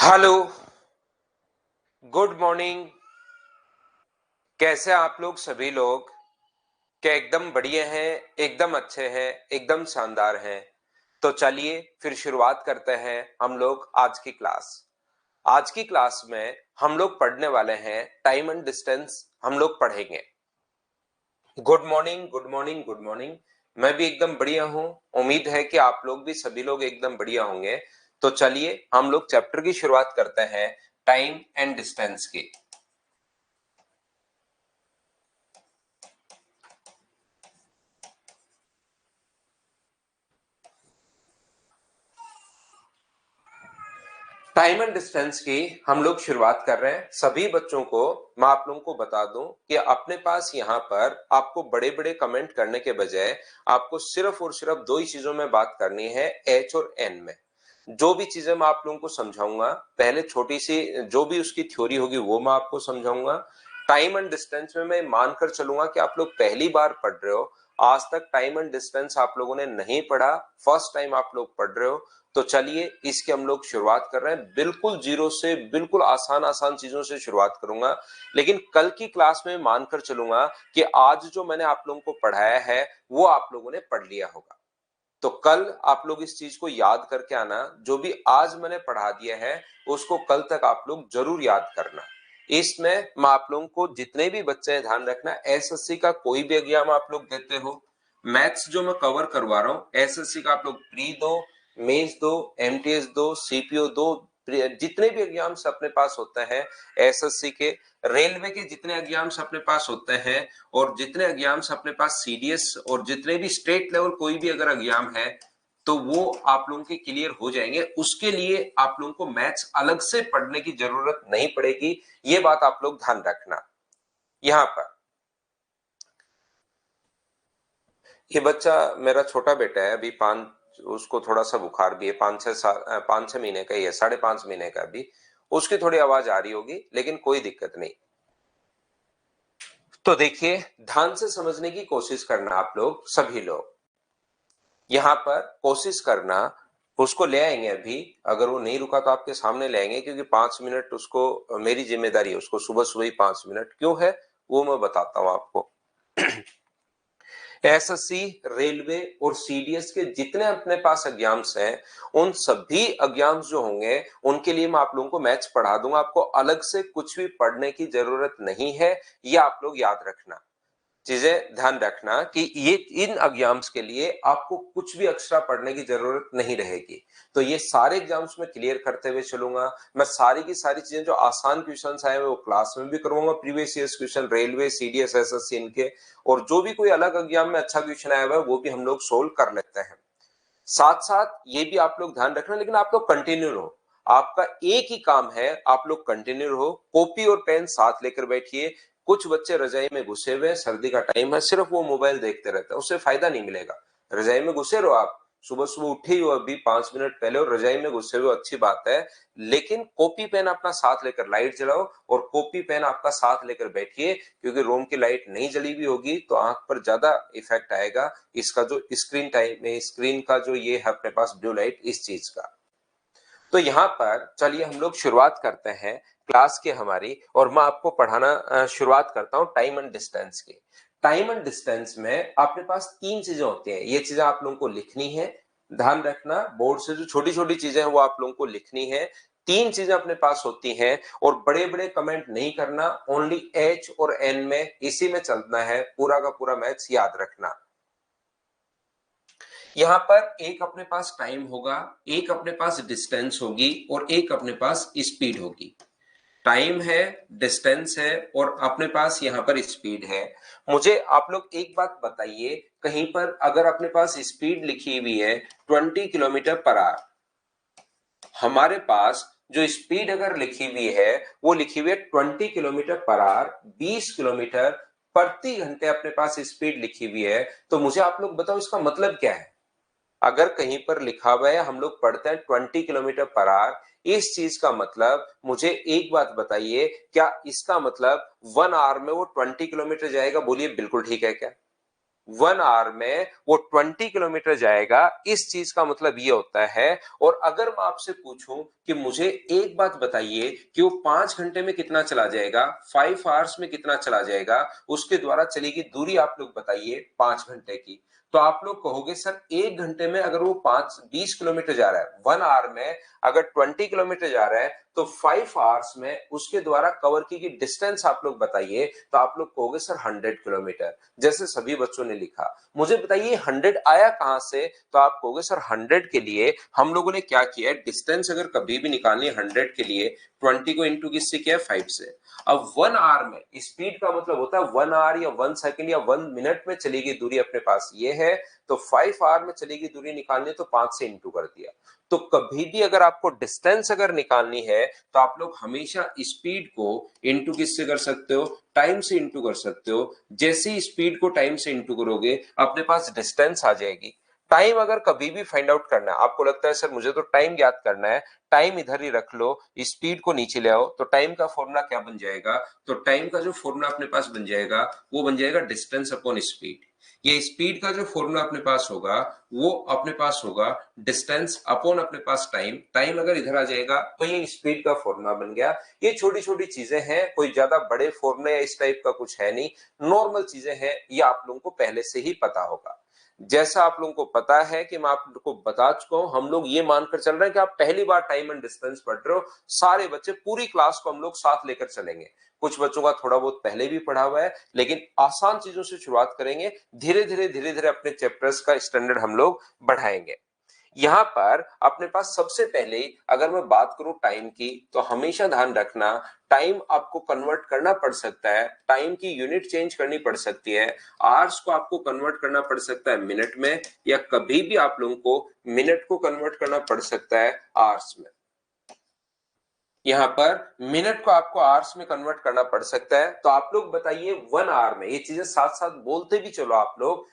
Hello, good morning. कैसे आप लोग सभी लोग? क्या एकदम बढ़िया हैं, एकदम अच्छे हैं, एकदम शानदार हैं? तो चलिए फिर शुरुआत करते हैं हम लोग आज की क्लास। आज की क्लास में हम लोग पढ़ने वाले हैं टाइम एंड डिस्टेंस। हम लोग पढ़ेंगे। Good morning, good morning, good morning. मैं भी एकदम बढ़िया हूँ। उम्मीद है कि आप लोग भी, सभी लोग एकदम बढ़िया होंगे। तो चलिए हम लोग चैप्टर की शुरुआत करते हैं टाइम एंड डिस्टेंस की। टाइम एंड डिस्टेंस की हम लोग शुरुआत कर रहे हैं। सभी बच्चों को मैं आप लोगों को बता दूं कि अपने पास यहाँ पर आपको बड़े बड़े कमेंट करने के बजाय आपको सिर्फ और सिर्फ दो ही चीजों में बात करनी है, एच और एन में। जो भी चीजें मैं आप लोगों को समझाऊंगा, पहले छोटी सी जो भी उसकी थ्योरी होगी वो मैं आपको समझाऊंगा। टाइम एंड डिस्टेंस में मैं मानकर चलूंगा कि आप लोग पहली बार पढ़ रहे हो, आज तक टाइम एंड डिस्टेंस आप लोगों ने नहीं पढ़ा, फर्स्ट टाइम आप लोग पढ़ रहे हो। तो चलिए इसकी हम लोग शुरुआत कर रहे हैं। बिल्कुल जीरो से, बिल्कुल आसान आसान चीजों से शुरुआत करूंगा, लेकिन कल की क्लास में मानकर चलूंगा कि आज जो मैंने आप लोगों को पढ़ाया है वो आप लोगों ने पढ़ लिया होगा। तो कल आप लोग इस चीज को याद करके आना, जो भी आज मैंने पढ़ा दिया है उसको कल तक आप लोग जरूर याद करना। इसमें मैं आप लोगों को, जितने भी बच्चे हैं, ध्यान रखना, एसएससी का कोई भी एग्जाम आप लोग देते हो, मैथ्स जो मैं कवर करवा रहा हूँ, एसएससी का आप लोग प्री दो, मेंस दो, एमटीएस दो, सीपीओ दो, जितने भी एग्जाम्स अपने पास होते हैं एसएससी के, रेलवे के जितने एग्जाम्स अपने पास होते हैं, और जितने एग्जाम्स अपने पास सीडीएस, और जितने भी स्टेट लेवल कोई भी अगर एग्जाम है तो वो आप लोगों के क्लियर हो जाएंगे। उसके लिए आप लोगों को मैथ्स अलग से पढ़ने की जरूरत नहीं पड़ेगी, ये बात आप लोग ध्यान रखना। यहां पर ये बच्चा मेरा छोटा बेटा है, अभी उसको थोड़ा सा बुखार भी है, 5-6 महीने का ही है, 5.5 महीने का अभी। उसकी थोड़ी आवाज आ रही होगी, लेकिन कोई दिक्कत नहीं। तो देखिए, ध्यान से समझने की कोशिश करना आप लोग, सभी लोग यहां पर कोशिश करना। उसको ले आएंगे अभी, अगर वो नहीं रुका तो आपके सामने ले आएंगे, क्योंकि 5 मिनट उसको, मेरी जिम्मेदारी है उसको सुबह सुबह ही 5 मिनट क्यों है वो मैं बताता हूं आपको। एसएससी, रेलवे और सीडीएस के जितने अपने पास एग्जाम्स हैं, उन सभी एग्जाम्स जो होंगे उनके लिए मैं आप लोगों को मैथ्स पढ़ा दूंगा। आपको अलग से कुछ भी पढ़ने की जरूरत नहीं है, ये आप लोग याद रखना। चीजें ध्यान रखना कि ये इन एग्जाम्स के लिए आपको कुछ भी एक्स्ट्रा पढ़ने की जरूरत नहीं रहेगी। तो ये सारे एग्जाम्स में क्लियर करते हुए चलूंगा। मैं सारी की सारी चीजें, जो आसान क्वेश्चंस आए हैं वो क्लास में भी करवाऊंगा, previous years question, railway, CDS, SSC इनके, और जो भी कोई अलग एग्जाम में अच्छा क्वेश्चन आया हुआ है वो भी हम लोग सोल्व कर लेते हैं। साथ साथ ये भी आप लोग ध्यान रखना, लेकिन आप लोग कंटिन्यू रहो। आपका एक ही काम है, आप लोग कंटिन्यू रहो, कॉपी और पेन साथ लेकर बैठिए। कुछ बच्चे रजाई में घुसे हुए, सर्दी का टाइम है, सिर्फ वो मोबाइल देखते रहते हैं, उससे फायदा नहीं मिलेगा। रजाई में घुसे रहो आप, सुबह सुबह उठे ही हो अभी 5 मिनट पहले और रजाई में घुसे हुए, अच्छी बात है, लेकिन कॉपी पेन अपना साथ लेकर लाइट जलाओ और कॉपी पेन आपका साथ लेकर बैठिए, क्योंकि रूम की लाइट नहीं जली हुई होगी तो आंख पर ज्यादा इफेक्ट आएगा। इसका जो स्क्रीन टाइम है, स्क्रीन का जो ये है अपने पास ब्लू लाइट, इस चीज का। तो यहाँ पर चलिए हम लोग शुरुआत करते हैं क्लास के हमारी, और मैं आपको पढ़ाना शुरुआत करता हूँ टाइम एंड डिस्टेंस की। टाइम एंड डिस्टेंस में अपने पास तीन चीजें होती हैं, ये चीजें आप लोगों को लिखनी है। ध्यान रखना, बोर्ड से जो छोटी छोटी चीजें हैं वो आप लोगों को लिखनी है। तीन चीजें अपने पास होती हैं, और बड़े बड़े कमेंट नहीं करना, ओनली एच और एन में, इसी में चलना है, पूरा का पूरा मैथ्स याद रखना। यहां पर एक अपने पास टाइम होगा, एक अपने पास डिस्टेंस होगी, और एक अपने पास स्पीड होगी। टाइम है, डिस्टेंस है, और अपने पास यहां पर स्पीड है। मुझे आप लोग एक बात बताइए, कहीं पर अगर अपने पास स्पीड लिखी हुई है 20 किलोमीटर पर आवर, हमारे पास जो स्पीड अगर लिखी हुई है वो लिखी हुई है 20 किलोमीटर पर आवर, 20 किलोमीटर प्रति घंटे अपने पास स्पीड लिखी हुई है, तो मुझे आप लोग बताओ इसका मतलब क्या है। अगर कहीं पर लिखा हुआ है, हम लोग पढ़ते हैं 20 किलोमीटर पर आवर, इस चीज का मतलब, मुझे एक बात बताइए, क्या इसका मतलब 1 आवर में वो 20 किलोमीटर जाएगा? बोलिए बिल्कुल ठीक है क्या? 1 आवर में वो 20 किलोमीटर जाएगा। इस चीज का मतलब ये होता है। और अगर मैं आपसे पूछूं कि मुझे एक बात बताइए कि वो 5 घंटे में कितना चला जाएगा, 5 आवर्स में कितना चला जाएगा, उसके द्वारा चलेगी दूरी आप लोग बताइए 5 घंटे की। तो आप लोग कहोगे सर 1 घंटे में अगर वो 20 किलोमीटर जा रहा है, 1 आवर में अगर 20 किलोमीटर जा रहा है, तो 5 आवर्स में उसके द्वारा कवर की गई डिस्टेंस आप लोग बताइए। तो आप लोग कहोगे सर 100 किलोमीटर, जैसे सभी बच्चों ने लिखा। मुझे बताइए 100 आया कहां से? तो आप कहोगे सर 100 के लिए हम लोगों ने क्या किया है, डिस्टेंस अगर कभी भी निकालनी है 100 के लिए 20 को इंटू किससे किया है, 5 से। अब 1 आवर में स्पीड का मतलब होता है 1 आवर या 1 सेकंड या 1 मिनट में चलेगी दूरी अपने पास ये है। तो 5 आवर में चलेगी दूरी निकालनी तो 5 से इंटू कर दिया। तो कभी भी अगर आपको डिस्टेंस अगर निकालनी है तो आप लोग हमेशा स्पीड को इंटू किससे कर सकते हो, टाइम से इंटू कर सकते हो। जैसे ही स्पीड को टाइम से इंटू करोगे अपने पास डिस्टेंस आ जाएगी। टाइम अगर कभी भी फाइंड आउट करना है, आपको लगता है सर मुझे तो टाइम ज्ञात करना है, टाइम इधर ही रख लो, स्पीड को नीचे ले आओ, तो टाइम का फॉर्मूला क्या बन जाएगा? तो टाइम का जो फॉर्मूला अपने पास बन जाएगा वो बन जाएगा डिस्टेंस अपॉन स्पीड। ये स्पीड का जो फॉर्मूला अपने पास होगा वो अपने पास होगा डिस्टेंस अपॉन अपने पास टाइम। टाइम अगर इधर आ जाएगा तो ये स्पीड का फॉर्मूला बन गया। ये छोटी छोटी चीजें हैं, कोई ज्यादा बड़े फॉर्मूले या इस टाइप का कुछ है नहीं, नॉर्मल चीजें हैं, ये आप लोगों को पहले से ही पता होगा। जैसा आप लोगों को पता है कि मैं आप लोगों को बता चुका हूं, हम लोग ये मानकर चल रहे हैं कि आप पहली बार टाइम एंड डिस्टेंस पढ़ रहे हो। सारे बच्चे पूरी क्लास को हम लोग साथ लेकर चलेंगे। कुछ बच्चों का थोड़ा बहुत पहले भी पढ़ा हुआ है, लेकिन आसान चीजों से शुरुआत करेंगे, धीरे धीरे अपने चैप्टर्स का स्टैंडर्ड हम लोग बढ़ाएंगे। यहां पर अपने पास सबसे पहले अगर मैं बात करूं टाइम की, तो हमेशा ध्यान रखना टाइम आपको कन्वर्ट करना पड़ सकता है, टाइम की यूनिट चेंज करनी पड़ सकती है। आवर्स को आपको कन्वर्ट करना पड़ सकता है मिनट में, या कभी भी आप लोगों को मिनट को कन्वर्ट करना पड़ सकता है आवर्स में। यहाँ पर मिनट को आपको आवर्स में कन्वर्ट करना पड़ सकता है। तो आप लोग बताइए 1 आवर में, ये चीजें साथ साथ बोलते भी चलो आप लोग।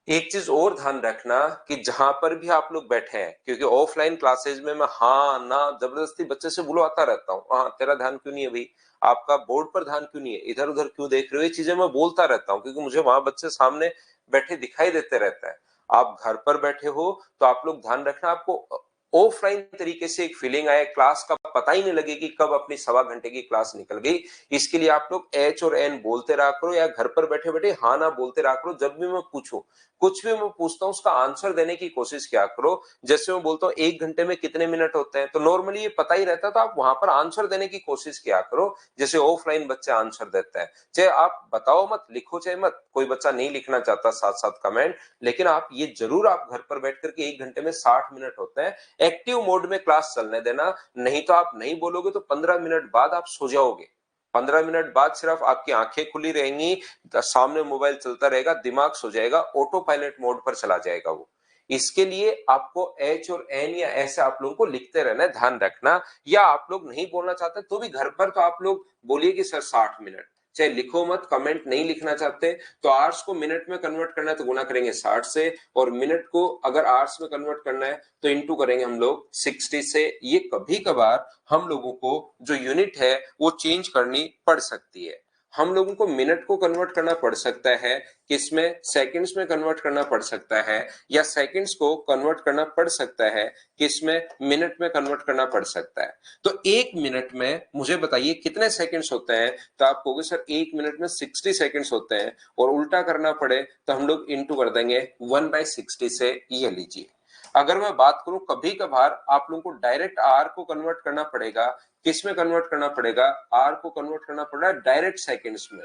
एक चीज और ध्यान रखना कि जहां पर भी आप लोग बैठे हैं, क्योंकि ऑफलाइन क्लासेज में मैं हाँ ना जबरदस्ती बच्चे से बुलवाता रहता हूँ, हाँ तेरा ध्यान क्यों नहीं है भाई, आपका बोर्ड पर ध्यान क्यों नहीं है, इधर उधर क्यों देख रहे हो, ये चीजें मैं बोलता रहता हूँ क्योंकि मुझे वहां बच्चे सामने बैठे दिखाई देते रहता है। आप घर पर बैठे हो तो आप लोग ध्यान रखना, आपको ऑफलाइन तरीके से एक फीलिंग आए, क्लास का पता ही नहीं लगे कि कब अपनी 1.25 घंटे की क्लास निकल गई। इसके लिए आप लोग एच और एन बोलते रहा करो, या घर पर बैठे बैठे हाँ ना बोलते रहा करो। जब भी मैं पूछूं, कुछ भी मैं पूछता हूं उसका आंसर देने की कोशिश किया करो। जैसे मैं बोलता हूँ 1 घंटे में कितने मिनट होते हैं, तो नॉर्मली ये पता ही रहता है, तो आप वहां पर आंसर देने की कोशिश किया करो जैसे ऑफलाइन बच्चे आंसर देते हैं। चाहे आप बताओ मत, लिखो चाहे मत, कोई बच्चा नहीं लिखना चाहता साथ साथ कमेंट, लेकिन आप ये जरूर आप घर पर बैठ करके 1 घंटे में 60 मिनट होते हैं, एक्टिव मोड में क्लास चलने देना। नहीं तो आप नहीं बोलोगे तो 15 मिनट बाद आप सो जाओगे। 15 मिनट बाद सिर्फ आपकी आंखें खुली रहेंगी, सामने मोबाइल चलता रहेगा, दिमाग सो जाएगा, ऑटो पायलट मोड पर चला जाएगा वो। इसके लिए आपको एच और एन या ऐसे आप लोगों को लिखते रहना है, ध्यान रखना। या आप लोग नहीं बोलना चाहते तो भी घर पर तो आप लोग बोलिए कि सर 60 मिनट, चाहे लिखो मत, कमेंट नहीं लिखना चाहते तो आवर्स को मिनट में कन्वर्ट करना है तो गुना करेंगे 60 से, और मिनट को अगर आवर्स में कन्वर्ट करना है तो इंटू करेंगे हम लोग 60 से। ये कभी कभार हम लोगों को जो यूनिट है वो चेंज करनी पड़ सकती है। हम लोगों को मिनट को कन्वर्ट करना पड़ सकता है, किसमें, सेकंड्स में कन्वर्ट करना पड़ सकता है, या सेकंड्स को कन्वर्ट करना पड़ सकता है किसमें, मिनट में कन्वर्ट करना पड़ सकता है। तो 1 मिनट में मुझे बताइए कितने सेकंड्स होते हैं? तो आप कहोगे सर 1 मिनट में 60 सेकंड्स होते हैं, और उल्टा करना पड़े तो हम लोग इंटू कर देंगे 1/60 से। ये लीजिए, अगर मैं बात करूं कभी कभार आप लोगों को डायरेक्ट आर को कन्वर्ट करना पड़ेगा, किस में कन्वर्ट करना पड़ेगा, आर को कन्वर्ट करना पड़ रहा है डायरेक्ट सेकंड्स में,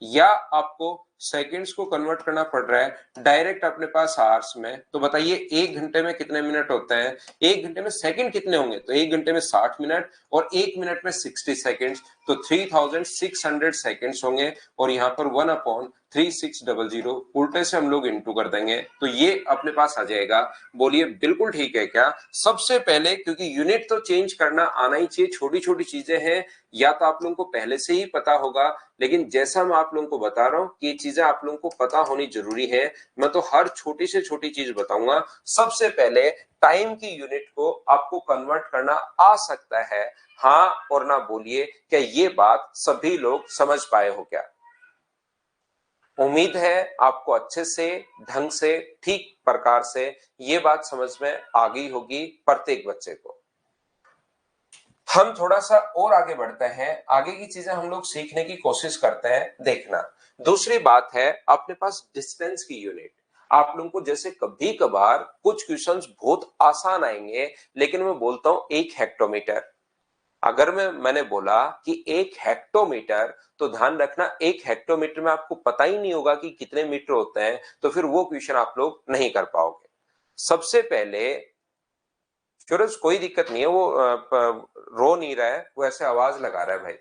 या आपको सेकंड्स को कन्वर्ट करना पड़ रहा है डायरेक्ट अपने पास आवर्स में। तो बताइए 1 घंटे में कितने मिनट होते हैं, 1 घंटे में सेकंड कितने होंगे? तो 1 घंटे में 60 मिनट और 1 मिनट में 60 सेकंड्स, तो 3600 सेकंड्स होंगे, और यहाँ पर 1/3600 उल्टे से हम लोग इंटू कर देंगे तो ये अपने पास आ जाएगा। बोलिए बिल्कुल ठीक है क्या? सबसे पहले क्योंकि यूनिट तो चेंज करना आना ही चाहिए, छोटी छोटी चीजें हैं, या तो आप लोगों को पहले से ही पता होगा, लेकिन जैसा मैं आप लोगों को बता रहा हूं कि ये चीजें आप लोगों को पता होनी जरूरी है, मैं तो हर छोटी से छोटी चीज बताऊंगा। सबसे पहले टाइम की यूनिट को आपको कन्वर्ट करना आ सकता है, हाँ और ना बोलिए, क्या ये बात सभी लोग समझ पाए हो क्या? उम्मीद है आपको अच्छे से, ढंग से, ठीक प्रकार से ये बात समझ में आ गई होगी प्रत्येक बच्चे को। हम थोड़ा सा और आगे बढ़ते हैं, आगे की चीजें हम लोग सीखने की कोशिश करते हैं। देखना, दूसरी बात है अपने पास डिस्टेंस की यूनिट। आप लोगों को जैसे कभी कभार कुछ क्वेश्चंस बहुत आसान आएंगे, लेकिन मैं बोलता हूं 1 हेक्टोमीटर। अगर मैंने बोला कि 1 हेक्टोमीटर, तो ध्यान रखना 1 हेक्टोमीटर में आपको पता ही नहीं होगा कि कितने मीटर होते हैं, तो फिर वो क्वेश्चन आप लोग नहीं कर पाओगे। सबसे पहले सूरज, कोई दिक्कत नहीं है, वो रो नहीं रहा है, वो ऐसे आवाज लगा रहा है भाई।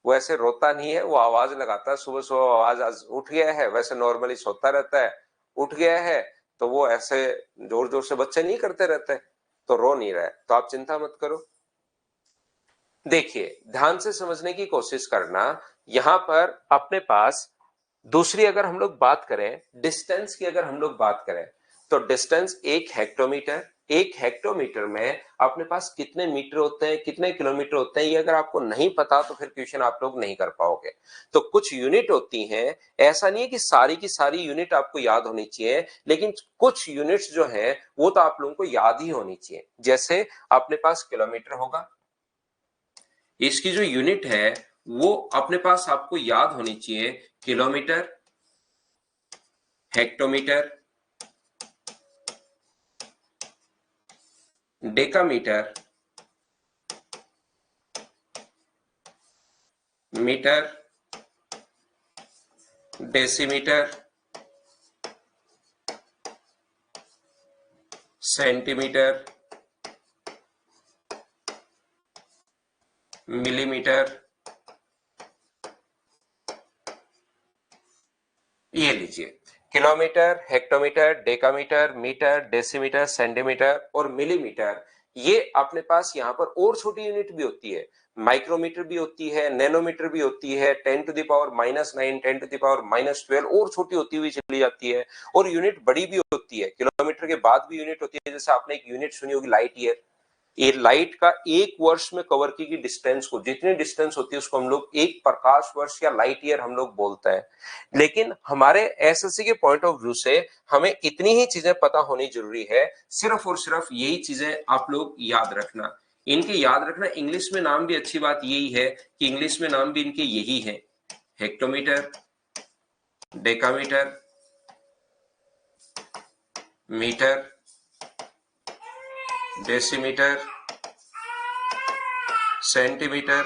वो ऐसे रोता नहीं है, वो आवाज लगाता है। सुबह सुबह आवाज, आज उठ गया है, वैसे नॉर्मली सोता रहता है, उठ गया है तो वो ऐसे जोर जोर से बच्चे नहीं करते रहते, तो रो नहीं रहा है, तो आप चिंता मत करो। देखिए, ध्यान से समझने की कोशिश करना। यहां पर अपने पास दूसरी अगर हम लोग बात करें, डिस्टेंस की अगर हम लोग बात करें, तो डिस्टेंस 1 हेक्टोमीटर। 1 हेक्टोमीटर में अपने पास कितने मीटर होते हैं, कितने किलोमीटर होते हैं, ये अगर आपको नहीं पता तो फिर क्वेश्चन आप लोग नहीं कर पाओगे। तो कुछ यूनिट होती हैं, ऐसा नहीं है कि सारी की सारी यूनिट आपको याद होनी चाहिए, लेकिन कुछ यूनिट्स जो है वो तो आप लोगों को याद ही होनी चाहिए। जैसे अपने पास किलोमीटर होगा, इसकी जो यूनिट है वो अपने पास आपको याद होनी चाहिए। Kilometre, hectometre, decametre, metre, decimetre, centimetre, millimetre. ये लीजिए, kilometre, hectometre, decametre, metre, decimetre, centimetre और मिलीमीटर। ये अपने पास यहाँ पर और छोटी यूनिट भी होती है, माइक्रोमीटर भी होती है, नैनोमीटर भी होती है, 10⁻⁹, 10⁻12 और छोटी होती हुई चली जाती है। और यूनिट बड़ी भी होती है, किलोमीटर के बाद भी यूनिट होती है। जैसे आपने एक यूनिट सुनी होगी, लाइट ईयर। ये लाइट का 1 वर्ष में कवर की गई डिस्टेंस को, जितनी डिस्टेंस होती है उसको हम लोग 1 प्रकाश वर्ष या लाइट ईयर हम लोग बोलते हैं। लेकिन हमारे एसएससी के पॉइंट ऑफ व्यू से हमें इतनी ही चीजें पता होनी जरूरी है, सिर्फ और सिर्फ यही चीजें आप लोग याद रखना। इनके याद रखना, इंग्लिश में नाम भी, अच्छी बात यही है कि इंग्लिश में नाम भी इनके यही है। Hectometre, decametre, metre, decimetre, centimetre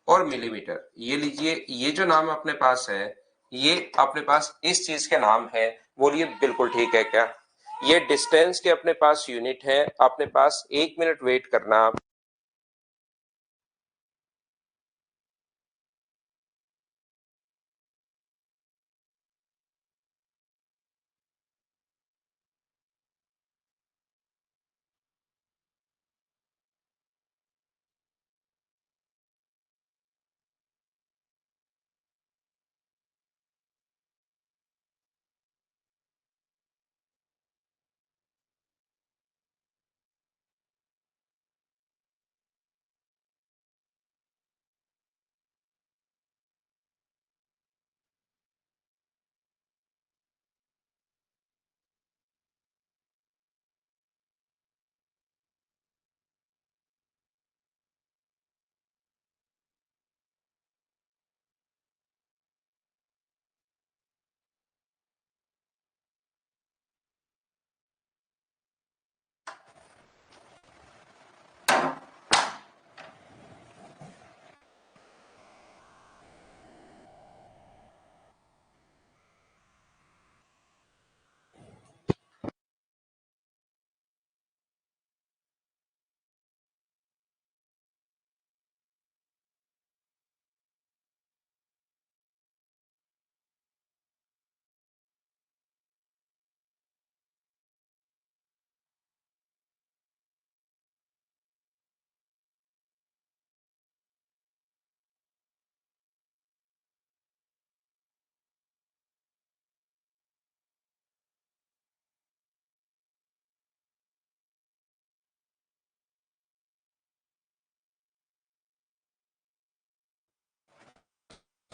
और मिलीमीटर। ये लीजिए, ये जो नाम अपने पास है, ये अपने पास इस चीज के नाम है। बोलिए बिल्कुल ठीक है क्या? ये डिस्टेंस के अपने पास यूनिट है। अपने पास 1 मिनट वेट करना।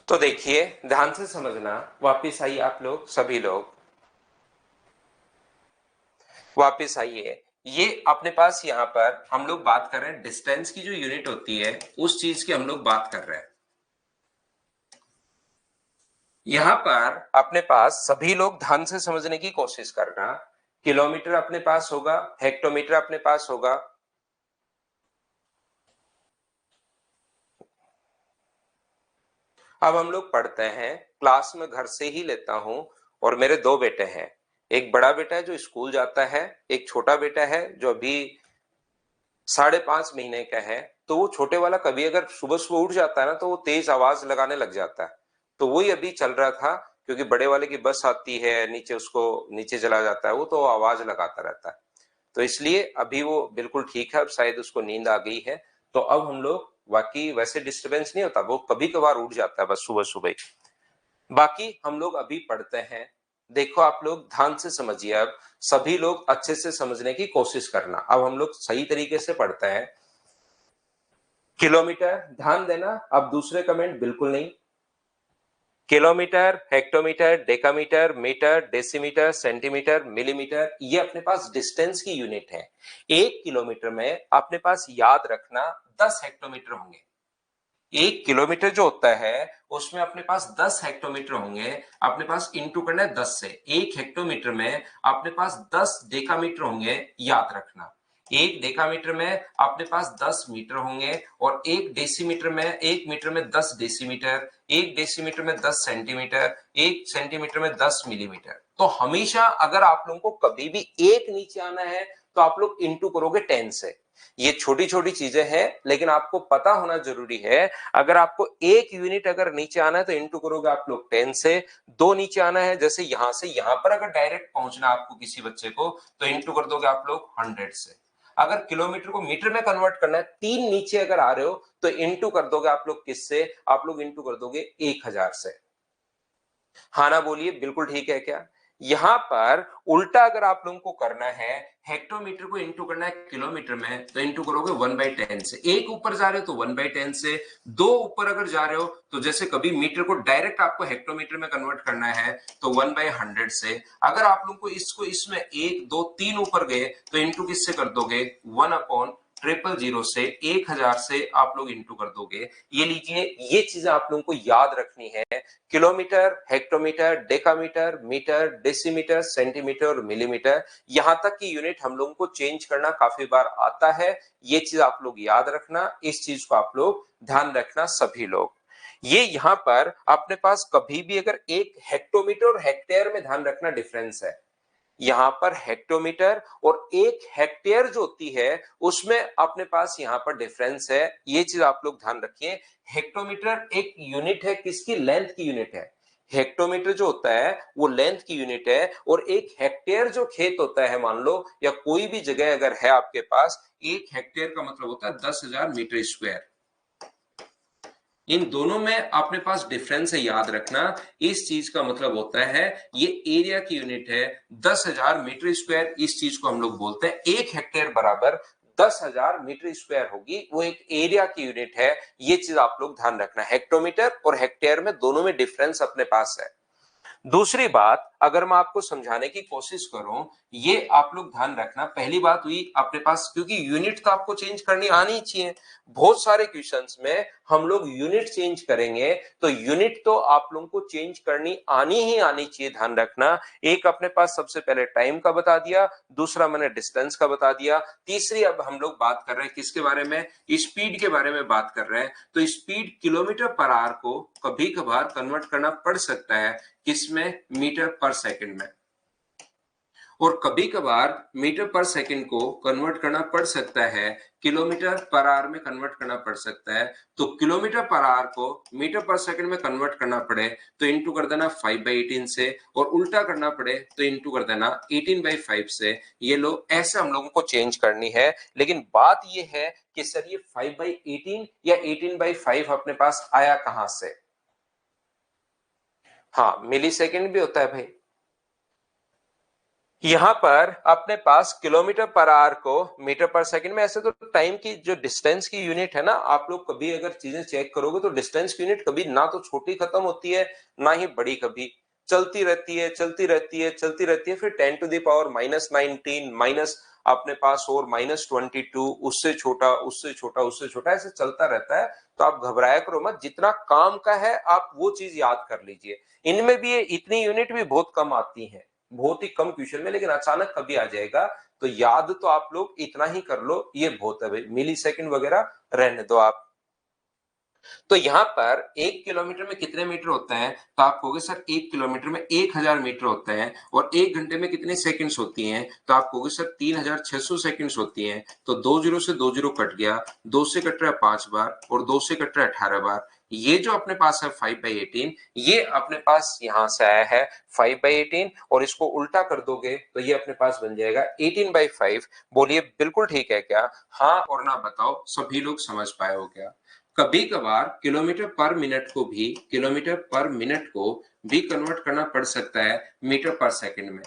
तो देखिए, ध्यान से समझना, वापिस आइए आप लोग, सभी लोग वापिस आइए। ये अपने पास यहाँ पर हम लोग बात कर रहे हैं डिस्टेंस की जो यूनिट होती है उस चीज की हम लोग बात कर रहे हैं। यहां पर अपने पास सभी लोग ध्यान से समझने की कोशिश करना। किलोमीटर अपने पास होगा, हेक्टोमीटर अपने पास होगा। अब हम लोग पढ़ते हैं, क्लास में घर से ही लेता हूं। और मेरे दो बेटे हैं, एक बड़ा बेटा है जो स्कूल जाता है, एक छोटा बेटा है जो अभी 5.5 महीने का है। तो वो छोटे वाला कभी अगर सुबह सुबह उठ जाता है ना तो वो तेज आवाज लगाने लग जाता है। तो वही अभी चल रहा था, क्योंकि बड़े वाले की बस आती है नीचे, उसको नीचे चला जाता है वो, तो आवाज लगाता रहता है। तो इसलिए अभी वो बिल्कुल ठीक है, अब शायद उसको नींद आ गई है। तो अब हम लोग, बाकी वैसे डिस्टरबेंस नहीं होता, वो कभी कभार उठ जाता है बस सुबह सुबह। बाकी हम लोग अभी पढ़ते हैं। देखो आप लोग ध्यान से समझिए, अब सभी लोग अच्छे से समझने की कोशिश करना। अब हम लोग सही तरीके से पढ़ते हैं। किलोमीटर, ध्यान देना, अब दूसरे कमेंट बिल्कुल नहीं। Kilometre, hectometre, decametre, metre, decimetre, centimetre, millimetre, ये अपने पास डिस्टेंस की यूनिट है। 1 किलोमीटर में अपने पास याद रखना 10 हेक्टोमीटर होंगे। 1 किलोमीटर जो होता है उसमें अपने पास 10 हेक्टोमीटर होंगे। अपने पास इंटू करना है 10 से। 1 हेक्टोमीटर में अपने पास 10 डेकामीटर होंगे, याद रखना। 1 डेकामीटर में अपने पास 10 मीटर होंगे। और 1 मीटर में 10 डेसीमीटर, 1 डेसीमीटर में 10 सेंटीमीटर, 1 सेंटीमीटर में 10 मिलीमीटर। तो हमेशा अगर आप लोगों को कभी भी एक नीचे आना है तो आप लोग इंटू करोगे 10 से। ये छोटी छोटी चीजें हैं लेकिन आपको पता होना जरूरी है। अगर आपको एक यूनिट अगर नीचे आना है तो इंटू करोगे आप लोग 10 से। दो नीचे आना है, जैसे यहां से यहां पर अगर डायरेक्ट पहुंचना आपको किसी बच्चे को, तो इंटू कर दोगे आप लोग 100 से। अगर किलोमीटर को मीटर में कन्वर्ट करना है, 3 नीचे अगर आ रहे हो तो इंटू कर दोगे आप लोग किससे, आप लोग इंटू कर दोगे 1000 से। हाँ ना बोलिए, बिल्कुल ठीक है क्या? यहां पर उल्टा अगर आप लोगों को करना है, हेक्टोमीटर को इंटू करना है किलोमीटर में, तो इंटू करोगे 1/10 से। एक ऊपर जा रहे हो तो 1/10 से। दो ऊपर अगर जा रहे हो तो जैसे कभी मीटर को डायरेक्ट आपको हेक्टोमीटर में कन्वर्ट करना है तो 1/100 से। अगर आप लोग को इसको इसमें 1 2 3 ऊपर गए तो इंटू किससे कर दोगे, 1/000 से, 1000 से आप लोग इंटू कर दोगे। ये लीजिए, ये चीजें आप लोगों को याद रखनी है। Kilometre, hectometre, decametre, metre, decimetre, centimetre और मिलीमीटर, यहां तक की यूनिट हम लोगों को चेंज करना काफी बार आता है। ये चीज आप लोग याद रखना, इस चीज को आप लोग ध्यान रखना सभी लोग। ये यहां पर अपने पास कभी भी अगर एक हेक्टोमीटर और हेक्टेयर में ध्यान रखना डिफरेंस है। यहां पर हेक्टोमीटर और एक हेक्टेयर जो होती है उसमें अपने पास यहां पर डिफरेंस है। ये चीज आप लोग ध्यान रखिए। हेक्टोमीटर एक यूनिट है, किसकी, लेंथ की यूनिट है। हेक्टोमीटर जो होता है वो लेंथ की यूनिट है। और एक हेक्टेयर जो खेत होता है, मान लो, या कोई भी जगह अगर है आपके पास, 1 हेक्टेयर का मतलब होता है 10,000 मीटर स्क्वायर। इन दोनों में अपने पास डिफरेंस है, याद रखना। इस चीज का मतलब होता है, ये एरिया की यूनिट है 10,000 मीटर स्क्वायर। इस चीज को हम लोग बोलते हैं 1 हेक्टेयर बराबर 10,000 मीटर स्क्वायर होगी, वो एक एरिया की यूनिट है। ये चीज आप लोग ध्यान रखना, हेक्टोमीटर और हेक्टेयर में दोनों में डिफरेंस अपने पास है। दूसरी बात अगर मैं आपको समझाने की कोशिश करूं, ये आप लोग ध्यान रखना। पहली बात हुई अपने पास, क्योंकि यूनिट तो आपको चेंज करनी आनी चाहिए। बहुत सारे क्वेश्चंस में हम लोग यूनिट चेंज करेंगे, तो यूनिट तो आप लोगों को चेंज करनी आनी ही आनी चाहिए, ध्यान रखना। एक अपने पास सबसे पहले टाइम का बता दिया, दूसरा मैंने डिस्टेंस का बता दिया, तीसरी अब हम लोग बात कर रहे हैं किसके बारे में, स्पीड के बारे में बात कर रहे हैं। तो स्पीड किलोमीटर पर आवर को कभी कभार कन्वर्ट करना पड़ सकता है, किसमें, मीटर पर सेकंड में। और कभी कभार मीटर पर सेकंड को कन्वर्ट करना पड़ सकता है, किलोमीटर पर आवर में कन्वर्ट करना पड़ सकता है। तो किलोमीटर पर आवर को मीटर पर सेकंड में कन्वर्ट करना पड़े तो इंटू कर देना 5/18 से। और उल्टा करना पड़े तो इंटू कर देना 18/5 से। ये लो, ऐसे हम लोगों को चेंज करनी है। लेकिन बात ये है कि सर ये 5/18 या 18/5 अपने पास आया कहां से? हाँ, मिली सेकेंड भी होता है भाई। यहां पर अपने पास किलोमीटर पर आवर को मीटर पर सेकंड में, ऐसे तो टाइम की जो डिस्टेंस की यूनिट है ना, आप लोग कभी अगर चीजें चेक करोगे तो डिस्टेंस की यूनिट कभी ना तो छोटी खत्म होती है ना ही बड़ी, कभी चलती रहती है चलती रहती है चलती रहती है। फिर 10⁻⁻19 माइनस अपने पास और -22, उससे छोटा उससे छोटा उससे छोटा, ऐसे चलता रहता है। तो आप घबराया करो मत, जितना काम का है आप वो चीज याद कर लीजिए। इनमें भी ये इतनी यूनिट भी बहुत कम आती है, बहुत ही कम क्वेश्चन में, लेकिन अचानक कभी आ जाएगा। तो याद तो आप लोग इतना ही कर लो, ये बहुत है भाई, मिली सेकंड वगैरह रहने दो आप। तो यहां पर 1 किलोमीटर में कितने मीटर होते हैं, तो आप कहोगे सर 1 किलोमीटर में 1000 मीटर होते हैं, और 1 घंटे में कितने सेकंड्स होती हैं, तो आप कहोगे सर 3600 सेकंड्स होती हैं। तो 20 से 20 कट गया, 2 से कट रहा है 5 बार, और 2 से कट रहा है 18 बार। ये जो अपने पास है 5/18, ये अपने पास यहां से आया है 5/18, और इसको उल्टा कर दोगे तो ये अपने पास बन जाएगा 18/5। बोलिए बिल्कुल ठीक है क्या? हाँ और ना बताओ, सभी लोग समझ पाए हो क्या? कभी कभार किलोमीटर पर मिनट को भी कन्वर्ट करना पड़ सकता है मीटर पर सेकंड में,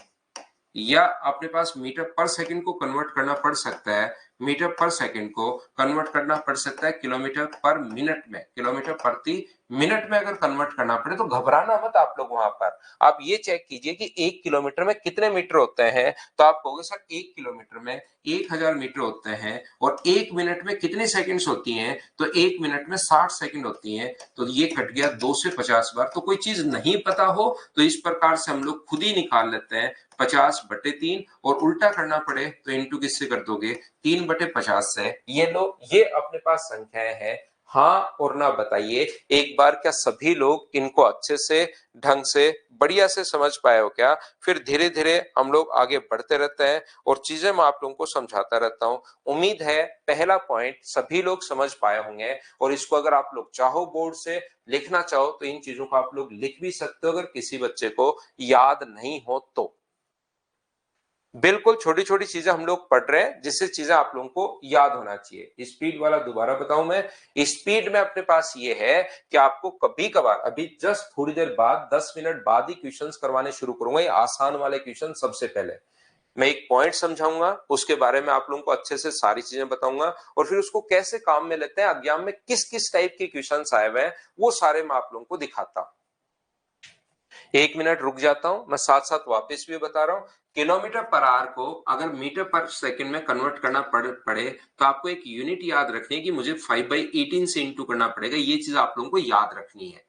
या अपने पास मीटर पर सेकंड को कन्वर्ट करना पड़ सकता है, मीटर पर सेकंड को कन्वर्ट करना पड़ सकता है किलोमीटर पर मिनट में, किलोमीटर प्रति मिनट में अगर कन्वर्ट करना पड़े तो घबराना मत आप लोग। वहां पर आप ये चेक कीजिए कि 1 किलोमीटर में कितने मीटर होते हैं, तो आप कहोगे सर 1 किलोमीटर में 1000 मीटर होते हैं, और 1 मिनट में कितनी सेकंड्स होती हैं, तो 1 मिनट में 60 सेकंड होती हैं। तो ये कट गया 2 से 50 बार। तो कोई चीज नहीं पता हो तो इस प्रकार से हम लोग खुद ही निकाल लेते हैं, 50/3, और उल्टा करना पड़े तो इंटू किससे कर दोगे, 3/50 से। ये लो, ये अपने पास संख्याएं हैं। हाँ और ना बताइए एक बार, क्या सभी लोग इनको अच्छे से ढंग से बढ़िया से समझ पाए हो क्या? फिर धीरे धीरे हम लोग आगे बढ़ते रहते हैं और चीजें मैं आप लोगों को समझाता रहता हूँ। उम्मीद है पहला पॉइंट सभी लोग समझ पाए होंगे, और इसको अगर आप लोग चाहो बोर्ड से लिखना चाहो तो इन चीजों को आप लोग लिख भी सकते हो, अगर किसी बच्चे को याद नहीं हो तो। बिल्कुल छोटी छोटी चीजें हम लोग पढ़ रहे हैं जिससे चीजें आप लोगों को याद होना चाहिए। स्पीड वाला दोबारा बताऊं मैं, स्पीड में अपने पास ये है कि आपको कभी कभार, अभी जस्ट थोड़ी देर बाद 10 मिनट बाद ही क्वेश्चंस करवाने शुरू करूंगा, ये आसान वाले क्वेश्चन सबसे पहले मैं एक पॉइंट समझाऊंगा, उसके बारे में आप लोगों को अच्छे से सारी चीजें बताऊंगा, और फिर उसको कैसे काम में लेते हैं, एग्जाम में किस किस टाइप के क्वेश्चन आए हुए हैं वो सारे मैं आप लोगों को दिखाता हूं। 1 मिनट रुक जाता हूं, मैं साथ साथ वापस भी बता रहा हूं। किलोमीटर पर आवर को अगर मीटर पर सेकंड में कन्वर्ट करना पड़े तो आपको एक यूनिट याद रखनी है कि मुझे 5/18 से इंटू करना पड़ेगा, ये चीज आप लोगों को याद रखनी है।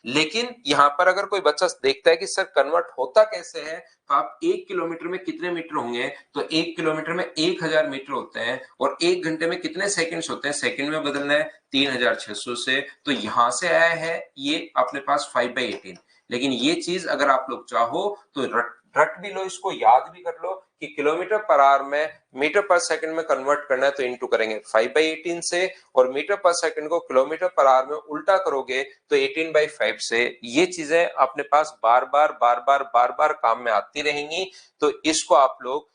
लेकिन यहां पर अगर कोई बच्चा देखता है कि सर कन्वर्ट होता कैसे है, तो आप 1 किलोमीटर में कितने मीटर होंगे, तो 1 किलोमीटर में 1000 मीटर होते हैं, और 1 घंटे में कितने सेकंड्स होते हैं, सेकंड में बदलना है 3600 से। तो यहां से आया है ये अपने पास 5/18। लेकिन ये चीज अगर आप लोग चाहो तो रट भी लो, इसको याद भी कर लो कि किलोमीटर पर आवर में मीटर पर सेकंड में कन्वर्ट करना है तो इंटू करेंगे 5/18 से, और मीटर पर सेकंड को किलोमीटर पर आवर में उल्टा करोगे तो 18/5 से। ये चीजें अपने पास बार बार बार बार बार बार काम में आती रहेंगी। तो इसको आप लोग,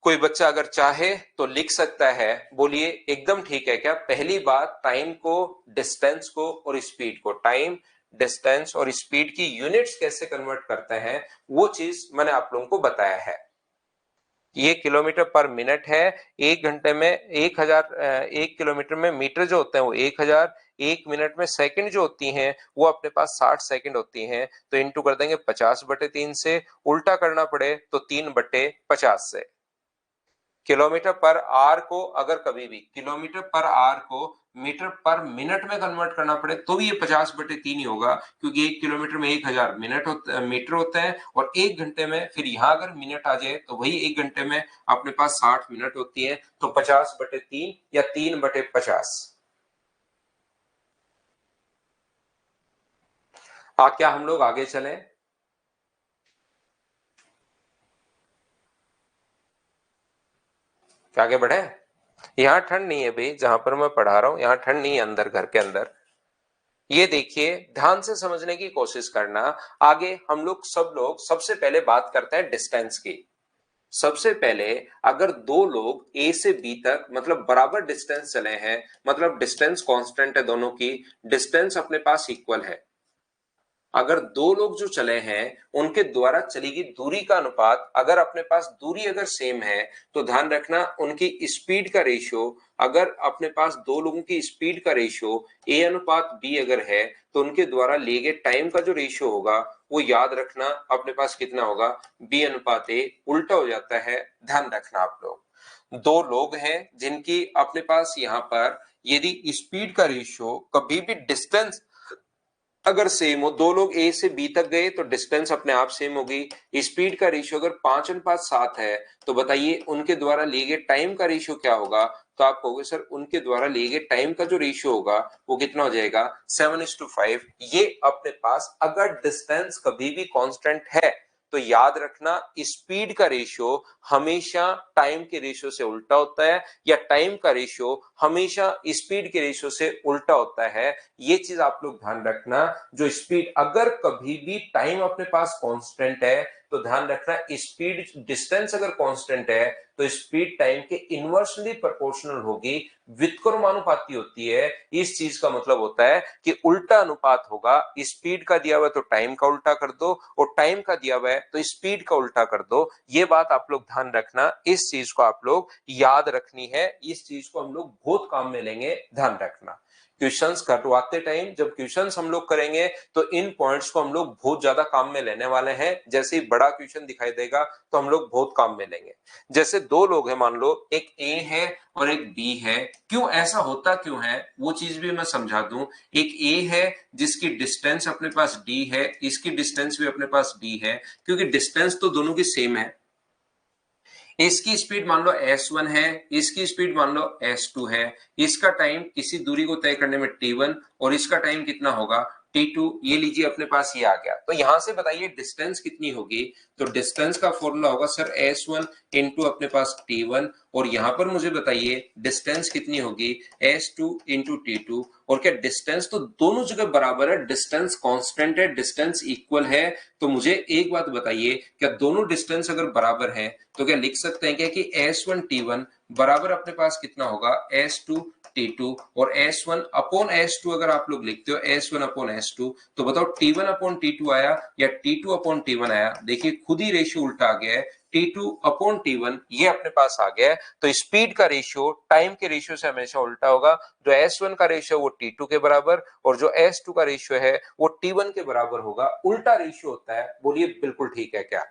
कोई बच्चा अगर चाहे तो लिख सकता है। बोलिए एकदम ठीक है क्या? पहली बात, टाइम को, डिस्टेंस को और स्पीड को, टाइम डिस्टेंस और स्पीड की यूनिट्स कैसे कन्वर्ट करते हैं वो चीज मैंने आप लोगों को बताया है। ये किलोमीटर पर मिनट है, 1 घंटे में 1000, 1 किलोमीटर में मीटर जो होते हैं वो 1000, 1 मिनट में सेकंड जो होती हैं वो अपने पास 60 सेकंड होती हैं। तो इंटू कर देंगे 50/3 से, उल्टा करना पड़े तो 3/50 से। किलोमीटर पर आवर को अगर कभी भी किलोमीटर पर आवर को मीटर पर मिनट में कन्वर्ट करना पड़े तो भी ये 50/3 ही होगा, क्योंकि 1 किलोमीटर में 1000 मीटर होते हैं, और 1 घंटे में फिर यहां अगर मिनट आ जाए तो वही 1 घंटे में अपने पास 60 मिनट होती है। तो 50/3 या 3/50। क्या हम लोग आगे चलें? क्या आगे बढ़े? यहाँ ठंड नहीं है भाई, जहां पर मैं पढ़ा रहा हूं यहाँ ठंड नहीं है, अंदर घर के अंदर। ये देखिए ध्यान से समझने की कोशिश करना। आगे हम लोग सब लोग सबसे पहले बात करते हैं डिस्टेंस की। सबसे पहले अगर दो लोग ए से बी तक मतलब बराबर डिस्टेंस चले हैं, मतलब डिस्टेंस कांस्टेंट है दोनों की, डिस्टेंस अपने पास इक्वल है। अगर दो लोग जो चले हैं उनके द्वारा चली गई दूरी का अनुपात, अगर अपने पास दूरी अगर सेम है तो ध्यान रखना उनकी स्पीड का रेशियो, अगर अपने पास दो लोगों की स्पीड का रेशियो ए अनुपात बी अगर है तो उनके द्वारा लिए गए टाइम का जो रेशियो होगा वो याद रखना अपने पास कितना होगा, बी अनुपात ए उल्टा हो जाता है। ध्यान रखना आप लोग, दो लोग हैं जिनकी अपने पास यहाँ पर यदि स्पीड का रेशियो कभी भी डिस्टेंस अगर सेम हो, दो लोग ए से बी तक गए तो डिस्टेंस अपने आप सेम होगी। स्पीड का रेशियो अगर 5:7 है तो बताइए उनके द्वारा लिए गए टाइम का रेशियो क्या होगा, तो आप कहोगे सर उनके द्वारा लिए गए टाइम का जो रेशियो होगा वो कितना हो जाएगा, 7:5। ये अपने पास अगर डिस्टेंस कभी भी कांस्टेंट है तो याद रखना स्पीड का रेशियो हमेशा टाइम के रेशियो से उल्टा होता है, या टाइम का रेशियो हमेशा स्पीड के रेशियो से उल्टा होता है। ये चीज आप लोग ध्यान रखना, जो स्पीड अगर कभी भी टाइम अपने पास कांस्टेंट है तो ध्यान रखना स्पीड, डिस्टेंस अगर कांस्टेंट है तो स्पीड टाइम के इनवर्सली प्रोपोर्शनल होगी, व्युत्क्रमानुपाती होती है। इस चीज का मतलब होता है कि उल्टा अनुपात होगा, स्पीड का दिया हुआ है तो टाइम का उल्टा कर दो, और टाइम का दिया हुआ है तो स्पीड का उल्टा कर दो। ये बात आप लोग ध्यान रखना, इस चीज को आप लोग याद रखनी है, इस चीज को हम लोग बहुत काम में लेंगे, ध्यान रखना। क्वेश्चंस करवाते टाइम जब क्वेश्चंस हम लोग करेंगे तो इन पॉइंट्स को हम लोग बहुत ज्यादा काम में लेने वाले हैं। जैसे ही बड़ा क्वेश्चन दिखाई देगा तो हम लोग बहुत काम में लेंगे। जैसे दो लोग हैं, मान लो एक ए है और एक बी है, क्यों ऐसा होता क्यों है वो चीज भी मैं समझा दूं। एक ए है जिसकी डिस्टेंस अपने पास डी है, इसकी डिस्टेंस भी अपने पास डी है, क्योंकि डिस्टेंस तो दोनों की सेम है। इसकी स्पीड मान लो s1 है, इसकी स्पीड मान लो s2 है, इसका टाइम किसी दूरी को तय करने में t1 और इसका टाइम कितना होगा t2। ये लीजिए अपने पास ये आ गया, तो यहां से बताइए डिस्टेंस कितनी होगी, तो डिस्टेंस का फॉर्मूला होगा सर s1 इंटू अपने पास t1, और यहां पर मुझे बताइए डिस्टेंस कितनी होगी s2 इंटू t2। और क्या डिस्टेंस तो दोनों जगह बराबर है, डिस्टेंस कांस्टेंट है, डिस्टेंस इक्वल है। तो मुझे एक बात बताइए, क्या दोनों डिस्टेंस अगर बराबर है तो क्या लिख सकते हैं क्या कि s1 t1 बराबर अपने पास कितना होगा s2 t2, और s1 अपॉन s2 अगर आप लोग लिखते हो s1 अपॉन s2 तो बताओ t1 अपॉन t2 आया या t2 अपॉन t1 आया। देखिए खुद ही रेशियो उल्टा आ गया है, t2 अपॉन t1 ये अपने पास आ गया है। तो स्पीड का रेशियो टाइम के रेशियो से हमेशा उल्टा होगा, जो s1 का रेशियो वो t2 के बराबर और जो s2 का रेशियो है वो t1 के बराबर होगा, उल्टा रेशियो होता है। बोलिए बिल्कुल ठीक है क्या?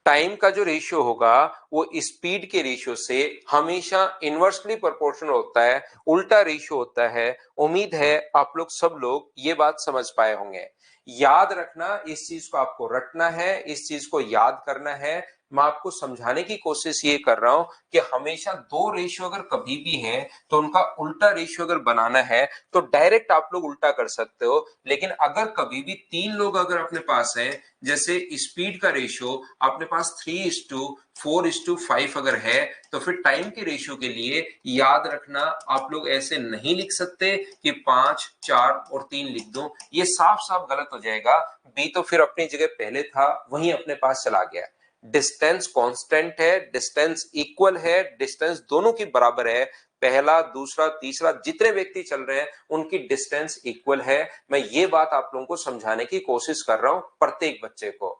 टाइम का जो रेशियो होगा वो स्पीड के रेशियो से हमेशा इनवर्सली प्रोपोर्शनल होता है, उल्टा रेशियो होता है। उम्मीद है आप लोग सब लोग ये बात समझ पाए होंगे। याद रखना, इस चीज को आपको रटना है, इस चीज को याद करना है। मैं आपको समझाने की कोशिश ये कर रहा हूं कि हमेशा दो रेशियो अगर कभी भी है तो उनका उल्टा रेशियो अगर बनाना है तो डायरेक्ट आप लोग उल्टा कर सकते हो, लेकिन अगर कभी भी तीन लोग अगर अपने पास है, जैसे स्पीड का रेशियो अपने पास 3:4:5 अगर है तो फिर टाइम के रेशियो के लिए याद रखना आप लोग ऐसे नहीं लिख सकते कि 5, 4 और 3 लिख दो, ये साफ साफ गलत हो जाएगा। बी तो फिर अपनी जगह पहले था वहीं अपने पास चला गया। डिस्टेंस कांस्टेंट है, डिस्टेंस इक्वल है, डिस्टेंस दोनों की बराबर है, पहला दूसरा तीसरा जितने व्यक्ति चल रहे हैं उनकी डिस्टेंस इक्वल है। मैं ये बात आप लोगों को समझाने की कोशिश कर रहा हूं प्रत्येक बच्चे को।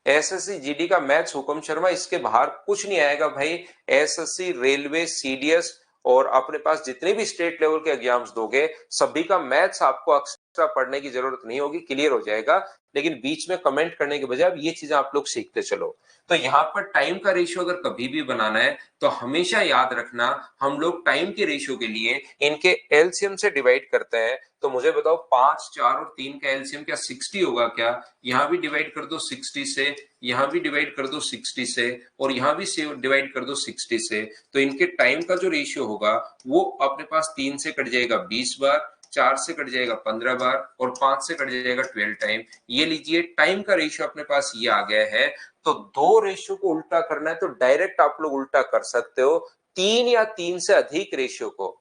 एसएससी जीडी का मैथ्स हुकम शर्मा, इसके बाहर कुछ नहीं आएगा भाई। एसएससी रेलवे सीडीएस और अपने पास जितने भी स्टेट लेवल के एग्जाम्स दोगे सभी का मैथ्स आपको एक्स्ट्रा पढ़ने की जरूरत नहीं होगी, क्लियर हो जाएगा। लेकिन बीच में कमेंट करने के बजाय ये चीजें आप लोग सीखते चलो। तो यहाँ पर टाइम का रेशियो अगर कभी भी बनाना है तो हमेशा याद रखना हम लोग टाइम के रेशियो के लिए इनके एलसीएम से डिवाइड करते हैं। तो मुझे बताओ 5, 4 और 3 का एलसीएम क्या 60 होगा क्या? यहाँ भी डिवाइड कर दो 60 से, यहाँ भी डिवाइड कर दो 60 से, और यहाँ भी डिवाइड कर दो 60 से। तो इनके टाइम का जो रेशियो होगा वो अपने पास 3 से कट जाएगा 20 बार, 4 से कट जाएगा 15 बार और 5 से कट जाएगा 12 टाइम। ये लीजिए टाइम का रेशियो अपने पास ये आ गया है। तो दो रेशियो को उल्टा करना है तो डायरेक्ट आप लोग उल्टा कर सकते हो, तीन या तीन से अधिक रेशियो को।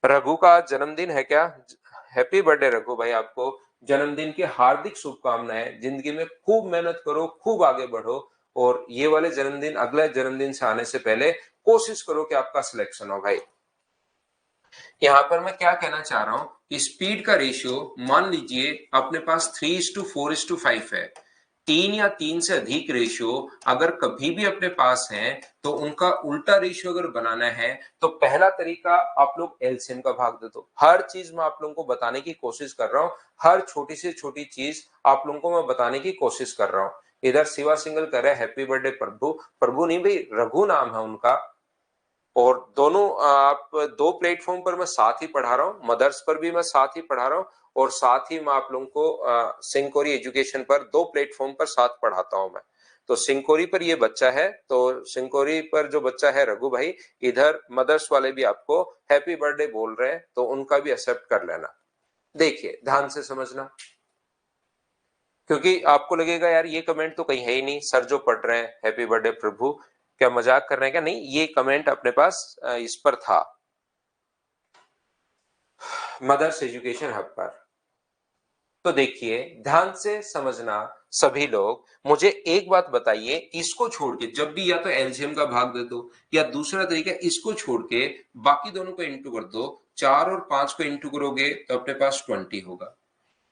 रघु का जन्मदिन है क्या? हैप्पी बर्थडे रघु भाई, आपको जन्मदिन की हार्दिक शुभकामनाएं। जिंदगी में खूब मेहनत करो, खूब आगे बढ़ो, और ये वाले जन्मदिन अगले जन्मदिन से आने से पहले कोशिश करो कि आपका सिलेक्शन हो भाई। यहाँ पर मैं क्या कहना चाह रहा हूं, स्पीड का रेशियो मान लीजिए अपने पास 3:4:5 है। 3 या 3 से अधिक रेशियो अगर कभी भी अपने पास है तो उनका उल्टा रेशियो अगर बनाना है तो पहला तरीका आप लोग एलसीएम का भाग दे दो। हर चीज मैं आप लोगों को बताने की कोशिश कर रहा हूं, हर छोटी से छोटी चीज आप लोगों को मैं बताने की कोशिश कर रहा हूं। इधर शिवा सिंगल कर रहे हैप्पी बर्थडे प्रभु, प्रभु नहीं भाई, रघु नाम है उनका। और दोनों आप दो प्लेटफॉर्म पर मैं साथ ही पढ़ा रहा हूँ, मदर्स पर भी मैं साथ ही पढ़ा रहा हूँ और साथ ही मैं आप लोगों को सिंकोरी एजुकेशन पर दो प्लेटफॉर्म पर साथ पढ़ाता हूं मैं। तो सिंकोरी पर ये बच्चा है, तो सिंकोरी पर जो बच्चा है रघु भाई, इधर मदर्स वाले भी आपको हैप्पी बर्थडे बोल रहे हैं तो उनका भी एक्सेप्ट कर लेना। देखिए ध्यान से समझना, क्योंकि आपको लगेगा यार ये कमेंट तो कहीं है ही नहीं, सर जो पढ़ रहे हैं हैप्पी बर्थडे प्रभु क्या मजाक कर रहे हैं क्या? नहीं, ये कमेंट अपने पास इस पर था, मदर्स एजुकेशन हब पर। तो देखिए ध्यान से समझना सभी लोग, मुझे एक बात बताइए, इसको छोड़ के जब भी या तो एलसीएम का भाग दे दो या दूसरा तरीका इसको छोड़ के बाकी दोनों को इंटू कर दो। 4 और 5 को इंटू करोगे तो अपने पास 20 होगा।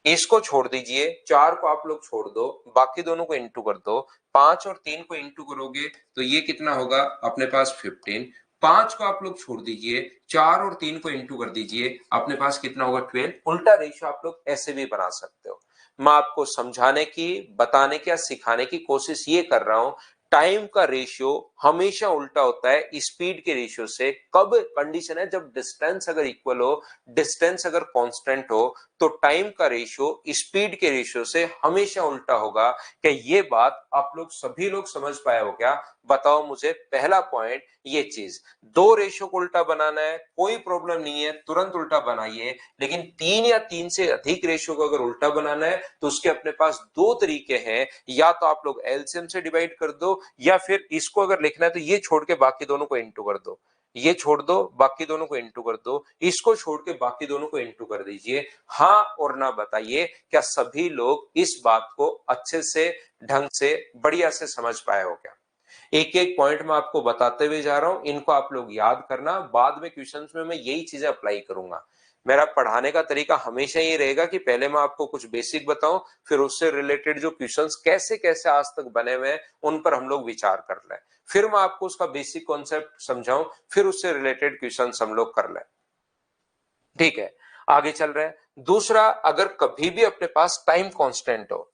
इसको छोड़ दीजिए, 4 को आप लोग छोड़ दो, बाकी दोनों को इंटू कर दो। 5 और 3 को इंटू करोगे तो ये कितना होगा अपने पास 15। 5 को आप लोग छोड़ दीजिए, 4 और 3 को इंटू कर दीजिए, अपने पास कितना होगा 12। उल्टा रेशियो आप लोग ऐसे भी बना सकते हो। मैं आपको समझाने की, बताने की या सिखाने की कोशिश ये कर रहा हूं, टाइम का रेशियो हमेशा उल्टा होता है स्पीड के रेशियो से। कब कंडीशन है? जब डिस्टेंस अगर इक्वल हो, डिस्टेंस अगर कांस्टेंट हो, तो टाइम का रेशियो स्पीड के रेशियो से हमेशा उल्टा होगा। क्या ये बात आप लोग सभी लोग समझ पाए हो क्या? बताओ मुझे। पहला पॉइंट ये चीज, दो रेशियो को उल्टा बनाना है कोई प्रॉब्लम नहीं है, तुरंत उल्टा बनाइए। लेकिन 3 या 3 से अधिक रेशियो को अगर उल्टा बनाना है तो उसके अपने पास दो तरीके हैं, या तो आप लोग एलसीएम से डिवाइड कर दो या फिर इसको अगर लिखना है तो ये छोड़ के बाकी दोनों को इंटू कर दो। ये छोड़ दो, बाकी दोनों को इंटू कर दो, इसको छोड़ के बाकी दोनों को इंटू कर दीजिए। हाँ और ना बताइए, क्या सभी लोग इस बात को अच्छे से, ढंग से, बढ़िया से समझ पाए हो क्या? एक एक पॉइंट में आपको बताते हुए जा रहा हूं, इनको आप लोग याद करना, बाद में क्वेश्चंस में मैं यही चीजें अप्लाई करूंगा। मेरा पढ़ाने का तरीका हमेशा ये रहेगा कि पहले मैं आपको कुछ बेसिक बताऊं, फिर उससे रिलेटेड जो क्वेश्चंस कैसे कैसे आज तक बने हुए हैं उन पर हम लोग विचार कर लें, फिर मैं आपको उसका बेसिक कॉन्सेप्ट समझाऊं, फिर उससे रिलेटेड क्वेश्चंस हम लोग कर लें। ठीक है, आगे चल रहे हैं। दूसरा, अगर कभी भी अपने पास टाइम कांस्टेंट हो,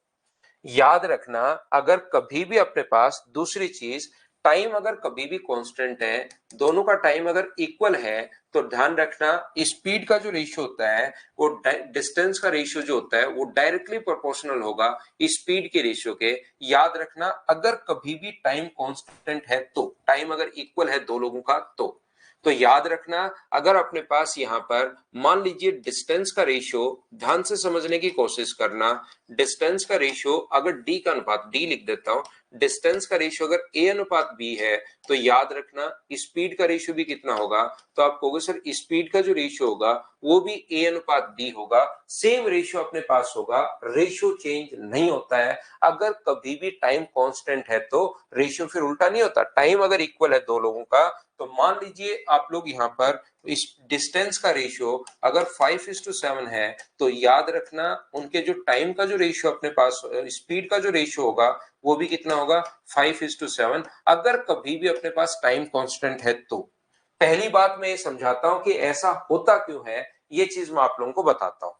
याद रखना, अगर कभी भी अपने पास, दूसरी चीज, टाइम अगर कभी भी कांस्टेंट है, दोनों का टाइम अगर इक्वल है, तो ध्यान रखना स्पीड का जो रेशियो होता है वो डिस्टेंस का रेशियो जो होता है वो डायरेक्टली प्रोपोर्शनल होगा स्पीड के रेशियो के। याद रखना, अगर कभी भी टाइम कांस्टेंट है तो, टाइम अगर इक्वल है दो लोगों का तो याद रखना, अगर अपने पास यहां पर मान लीजिए डिस्टेंस का रेशियो, ध्यान से समझने की कोशिश करना, डिस्टेंस का रेशियो अगर डी का अनुपात, डी लिख देता हूं, डिस्टेंस का रेशियो अगर ए अनुपात बी है, तो याद रखना स्पीड का रेशियो भी कितना होगा? तो आप कहोगे सर स्पीड का जो रेशियो होगा वो भी ए अनुपात बी होगा, सेम रेशियो अपने पास होगा, रेशियो चेंज नहीं होता है। अगर कभी भी टाइम कांस्टेंट है तो रेशियो फिर उल्टा नहीं होता। टाइम अगर इक्वल है दो लोगों का, तो मान लीजिए आप लोग यहां पर इस डिस्टेंस का रेशियो अगर 5:7 है, तो याद रखना उनके जो टाइम का जो रेशियो अपने पास, स्पीड का जो रेशियो होगा वो भी कितना होगा? 5:7। अगर कभी भी अपने पास टाइम कांस्टेंट है तो पहली बात मैं ये समझाता हूं कि ऐसा होता क्यों है, ये चीज मैं आप लोगों को बताता हूं।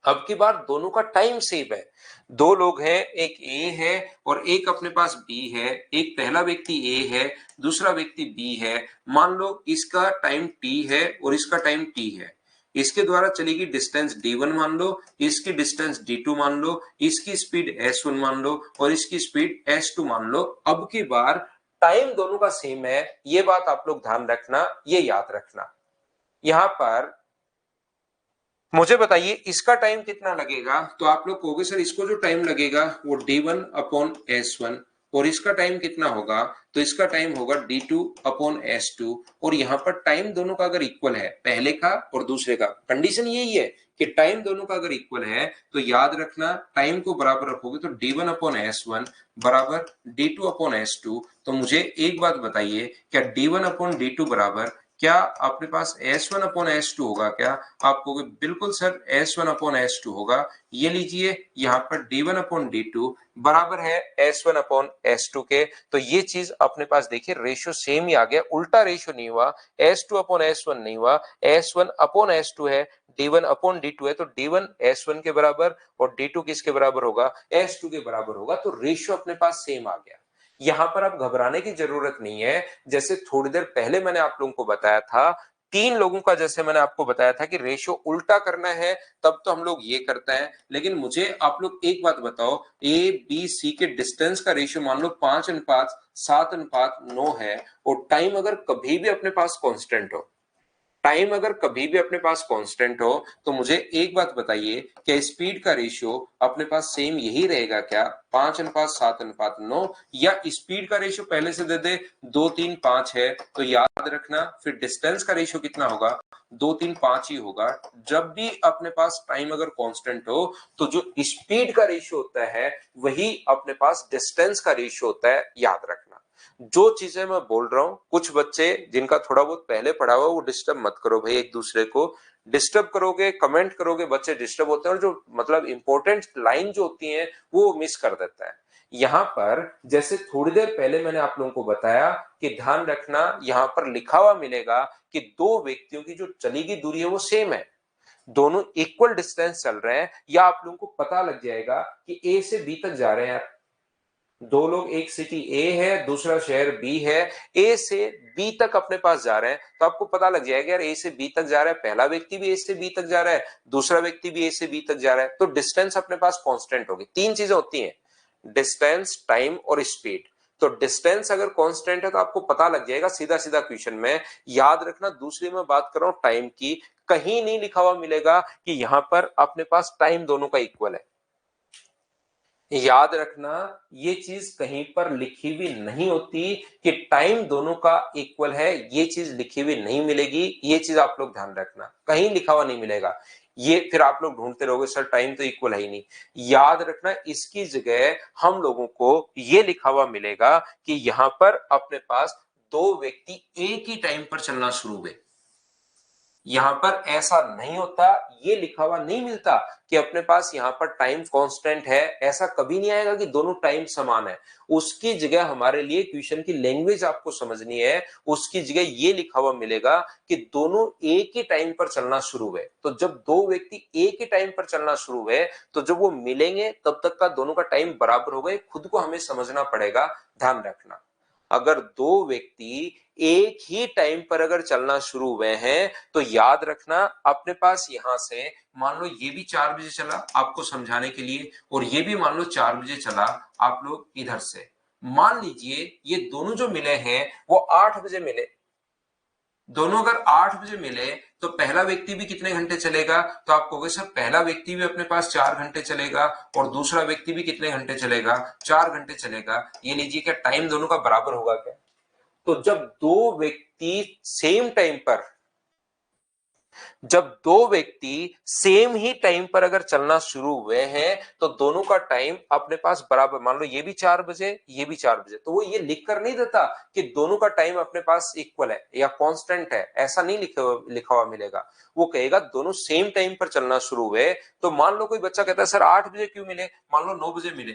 अब की बार दोनों का टाइम सेम है, दो लोग हैं, एक ए है और एक अपने पास बी है, एक पहला व्यक्ति ए है, दूसरा व्यक्ति बी है। मान लो इसका टाइम टी है और इसका टाइम टी है, इसके द्वारा चलेगी डिस्टेंस d1 मान लो, इसकी डिस्टेंस d2 मान लो, इसकी स्पीड s1 मान लो और इसकी स्पीड s2 मान लो। अब की बार टाइम दोनों का सेम है, ये बात आप लोग ध्यान रखना, ये याद रखना। यहां पर मुझे बताइए इसका टाइम कितना लगेगा, तो आप लोग कहोगे सर इसको जो टाइम लगेगा वो d1/s1, और इसका टाइम कितना होगा? तो इसका टाइम होगा d2/s2। और यहाँ पर टाइम दोनों का अगर इक्वल है, पहले का और दूसरे का, कंडीशन यही है कि टाइम दोनों का अगर इक्वल है तो याद रखना टाइम को बराबर रखोगे तो d1/s1 बराबर d2/s2। तो मुझे एक बात बताइए, क्या d1/d2 बराबर क्या अपने पास S1 अपॉन S2 होगा क्या? आप कहोगे बिल्कुल सर S1 अपॉन S2 होगा। ये लीजिए यहाँ पर D1 अपॉन D2 बराबर है S1 अपॉन S2 के। तो ये चीज अपने पास देखिए रेशियो सेम ही आ गया, उल्टा रेशियो नहीं हुआ, S2 अपॉन S1 नहीं हुआ, S1 अपॉन S2 है, D1 अपॉन D2 है, तो D1 S1 के बराबर और D2 किसके बराबर होगा? S2 के बराबर होगा। तो रेशियो अपने पास सेम आ गया। यहां पर आप घबराने की जरूरत नहीं है। जैसे थोड़ी देर पहले मैंने आप लोगों को बताया था, तीन लोगों का जैसे मैंने आपको बताया था कि रेशियो उल्टा करना है तब तो हम लोग ये करते हैं, लेकिन मुझे आप लोग एक बात बताओ, ए बी सी के डिस्टेंस का रेशियो मान लो 5:7:9 है, और टाइम अगर कभी भी अपने पास कांस्टेंट हो, टाइम अगर कभी भी अपने पास कांस्टेंट हो, तो मुझे एक बात बताइए, क्या स्पीड का रेशियो अपने पास सेम यही रहेगा क्या? 5:7:9, या स्पीड का रेशियो पहले से दे दे 2:3:5 है, तो याद रखना फिर डिस्टेंस का रेशियो कितना होगा? 2:3:5 ही होगा। जब भी अपने पास टाइम अगर कांस्टेंट हो, तो जो स्पीड का रेशियो होता है वही अपने पास डिस्टेंस का रेशियो होता है, याद रखना। जो चीजें मैं बोल रहा हूं, कुछ बच्चे जिनका थोड़ा बहुत पहले पढ़ा हुआ, वो डिस्टर्ब मत करो भाई, एक दूसरे को डिस्टर्ब करोगे, कमेंट करोगे, बच्चे डिस्टर्ब होते हैं, और जो मतलब इंपॉर्टेंट लाइन जो होती है वो मिस कर देता है। यहां पर जैसे थोड़ी देर पहले मैंने आप लोगों को बताया कि ध्यान रखना, यहां पर लिखा हुआ मिलेगा कि दो व्यक्तियों की जो चली गई दूरी है वो सेम है, दोनों इक्वल डिस्टेंस चल रहे हैं, या आप लोगों को पता लग जाएगा कि ए से बी तक जा रहे हैं। दो लोग, एक सिटी ए है, दूसरा शहर बी है, ए से बी तक अपने पास जा रहे हैं, तो आपको पता लग जाएगा यार ए से बी तक जा रहा है, पहला व्यक्ति भी ए से बी तक जा रहा है, दूसरा व्यक्ति भी ए से बी तक जा रहा है, तो डिस्टेंस अपने पास कांस्टेंट होगी। तीन चीजें होती हैं, डिस्टेंस, टाइम और स्पीड। तो डिस्टेंस अगर कांस्टेंट है तो आपको पता लग जाएगा सीधा सीधा क्वेश्चन में। याद रखना, दूसरी मैं बात कर रहा हूं टाइम की, कहीं नहीं लिखा हुआ मिलेगा कि यहां पर अपने पास टाइम दोनों का इक्वल है। याद रखना, ये चीज कहीं पर लिखी हुई नहीं होती कि टाइम दोनों का इक्वल है, ये चीज लिखी हुई नहीं मिलेगी, ये चीज आप लोग ध्यान रखना, कहीं लिखा हुआ नहीं मिलेगा। ये फिर आप लोग ढूंढते रहोगे सर टाइम तो इक्वल है ही नहीं। याद रखना, इसकी जगह हम लोगों को ये लिखा हुआ मिलेगा कि यहां पर अपने पास दो व्यक्ति एक ही टाइम पर चलना शुरू हुए। यहां पर ऐसा नहीं होता, ये लिखा हुआ नहीं मिलता कि अपने पास यहां पर टाइम कांस्टेंट है, ऐसा कभी नहीं आएगा कि दोनों टाइम समान है। उसकी जगह हमारे लिए क्वेश्चन की लैंग्वेज आपको समझनी है, उसकी जगह ये लिखा हुआ मिलेगा कि दोनों एक ही टाइम पर चलना शुरू हुए। तो जब दो व्यक्ति एक ही टाइम पर चलना शुरू हुए, तो जब वो मिलेंगे तब तक का दोनों का टाइम बराबर होगा, खुद को हमें समझना पड़ेगा, ध्यान रखना। अगर दो व्यक्ति एक ही टाइम पर अगर चलना शुरू हुए हैं, तो याद रखना अपने पास यहां से मान लो ये भी 4 बजे चला आपको समझाने के लिए, और ये भी मान लो 4 बजे चला, आप लोग इधर से मान लीजिए ये दोनों जो मिले हैं वो 8 बजे मिले। दोनों अगर 8 बजे मिले तो पहला व्यक्ति भी कितने घंटे चलेगा? तो आप कहोगे सर पहला व्यक्ति भी अपने पास 4 घंटे चलेगा, और दूसरा व्यक्ति भी कितने घंटे चलेगा? 4 घंटे चलेगा। ये लीजिए, क्या टाइम दोनों का बराबर होगा क्या? तो जब दो व्यक्ति सेम ही टाइम पर अगर चलना शुरू हुए हैं, तो दोनों का टाइम अपने पास बराबर, मान लो ये भी 4 बजे, ये भी 4 बजे, तो वो ये लिख कर नहीं देता कि दोनों का टाइम अपने पास इक्वल है या कांस्टेंट है, ऐसा नहीं लिखा हुआ मिलेगा। वो कहेगा दोनों सेम टाइम पर चलना शुरू हुए। तो मान लो कोई बच्चा कहता है सर 8 बजे क्यों मिले, मान लो 9 बजे मिले,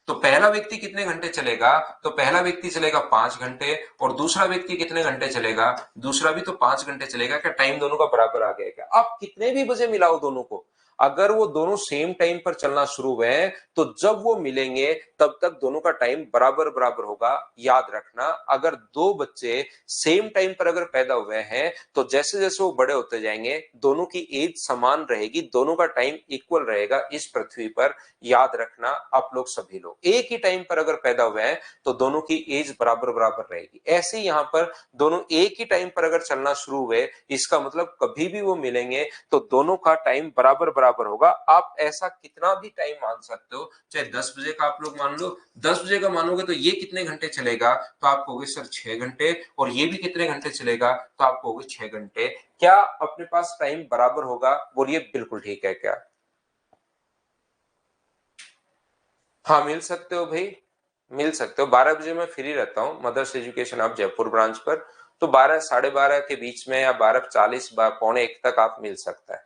तो पहला व्यक्ति कितने घंटे चलेगा? तो पहला व्यक्ति चलेगा 5 घंटे, और दूसरा व्यक्ति कितने घंटे चलेगा? दूसरा भी तो 5 घंटे चलेगा। क्या टाइम दोनों का बराबर आ गया क्या? आप कितने भी बजे मिलाओ दोनों को, अगर वो दोनों सेम टाइम पर चलना शुरू हुए हैं, तो जब वो मिलेंगे तब तक दोनों का टाइम बराबर बराबर होगा। याद रखना, अगर दो बच्चे सेम टाइम पर अगर पैदा हुए हैं, तो जैसे जैसे वो बड़े होते जाएंगे दोनों की एज समान रहेगी, दोनों का टाइम इक्वल रहेगा इस पृथ्वी पर। याद रखना, आप लोग सभी लोग एक ही टाइम पर अगर पैदा हुए हैं तो दोनों की एज बराबर बराबर रहेगी। ऐसे ही यहां पर दोनों एक ही टाइम पर अगर चलना शुरू हुए, इसका मतलब कभी भी वो मिलेंगे तो दोनों का टाइम बराबर बराबर होगा। आप ऐसा कितना भी टाइम मान सकते हो, चाहे 10 बजे का आप लोग मान लो, 10 बजे का मानोगे तो ये कितने घंटे चलेगा? तो आप कहोगे सर 6 घंटे, और ये भी कितने घंटे चलेगा? तो आप कहोगे 6 घंटे। क्या अपने पास टाइम बराबर होगा? बोलिए बिल्कुल ठीक है क्या? हाँ मिल सकते हो भाई, मिल सकते हो। 12 बजे मैं फ्री रहता हूँ, मदर्स एजुकेशन आप जयपुर ब्रांच पर, तो 12 साढ़े 12 के बीच में या 12:40 पौने 1 तक आप मिल सकता है।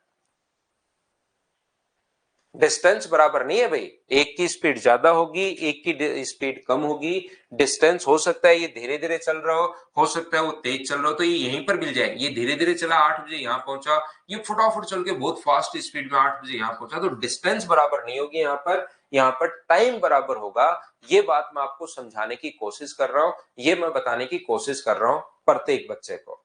डिस्टेंस बराबर नहीं है भाई, एक की स्पीड ज्यादा होगी, एक की स्पीड कम होगी। डिस्टेंस हो सकता है ये धीरे धीरे चल रहा हो सकता है वो तेज चल रहा हो, तो ये यहीं पर मिल जाए। ये धीरे धीरे चला 8 बजे यहाँ पहुंचा, ये फटाफट चल के बहुत फास्ट स्पीड में 8 बजे यहाँ पहुंचा, तो डिस्टेंस बराबर नहीं होगी यहाँ पर टाइम बराबर होगा। ये बात मैं आपको समझाने की कोशिश कर रहा हूं, ये मैं बताने की कोशिश कर रहा हूं प्रत्येक बच्चे को।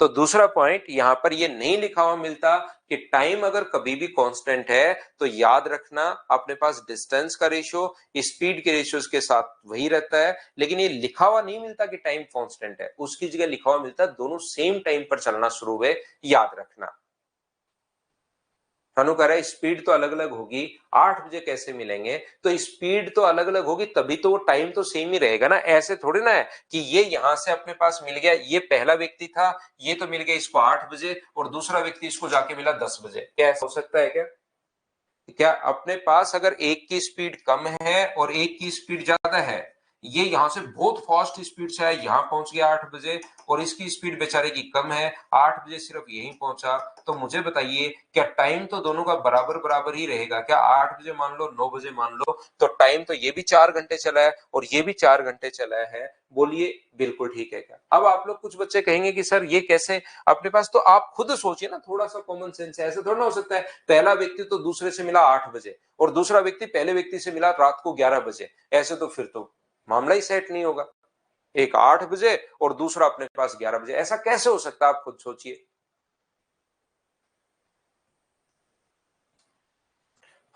तो दूसरा पॉइंट यहां पर ये नहीं लिखा हुआ मिलता कि टाइम अगर कभी भी कांस्टेंट है तो याद रखना अपने पास डिस्टेंस का रेशियो स्पीड के रेशियो के साथ वही रहता है, लेकिन ये लिखा हुआ नहीं मिलता कि टाइम कांस्टेंट है, उसकी जगह लिखा हुआ मिलता है दोनों सेम टाइम पर चलना शुरू हुए, याद रखना। हनु कह रहा है स्पीड तो अलग अलग होगी, 8 बजे कैसे मिलेंगे? तो स्पीड तो अलग अलग होगी तभी तो वो टाइम तो सेम ही रहेगा ना। ऐसे थोड़ी ना है कि ये यहां से अपने पास मिल गया, ये पहला व्यक्ति था, ये तो मिल गया इसको 8 बजे और दूसरा व्यक्ति इसको जाके मिला 10 बजे। क्या ऐसा हो सकता है क्या? क्या अपने पास अगर एक की स्पीड कम है और एक की स्पीड ज्यादा है, ये यहां से बहुत फास्ट स्पीड से आया, यहां पहुंच गया 8 बजे और इसकी स्पीड बेचारे की कम है, 8 बजे सिर्फ यहीं पहुंचा, तो मुझे बताइए क्या टाइम तो दोनों का बराबर बराबर ही रहेगा क्या? 8 बजे मान लो, 9 बजे मान लो, तो टाइम तो ये भी 4 घंटे चला है और ये भी 4 घंटे चला है। बोलिए बिल्कुल ठीक है क्या? अब आप लोग कुछ बच्चे कहेंगे कि सर ये कैसे अपने पास, तो आप खुद सोचिए ना, थोड़ा सा कॉमन सेंस है। ऐसे थोड़ा ना हो सकता है पहला व्यक्ति तो दूसरे से मिला 8 बजे और दूसरा व्यक्ति पहले व्यक्ति से मिला रात को 11 बजे, ऐसे तो फिर तो मामला ही सेट नहीं होगा। एक 8 बजे और दूसरा अपने पास 11 बजे, ऐसा कैसे हो सकता है? आप खुद सोचिए।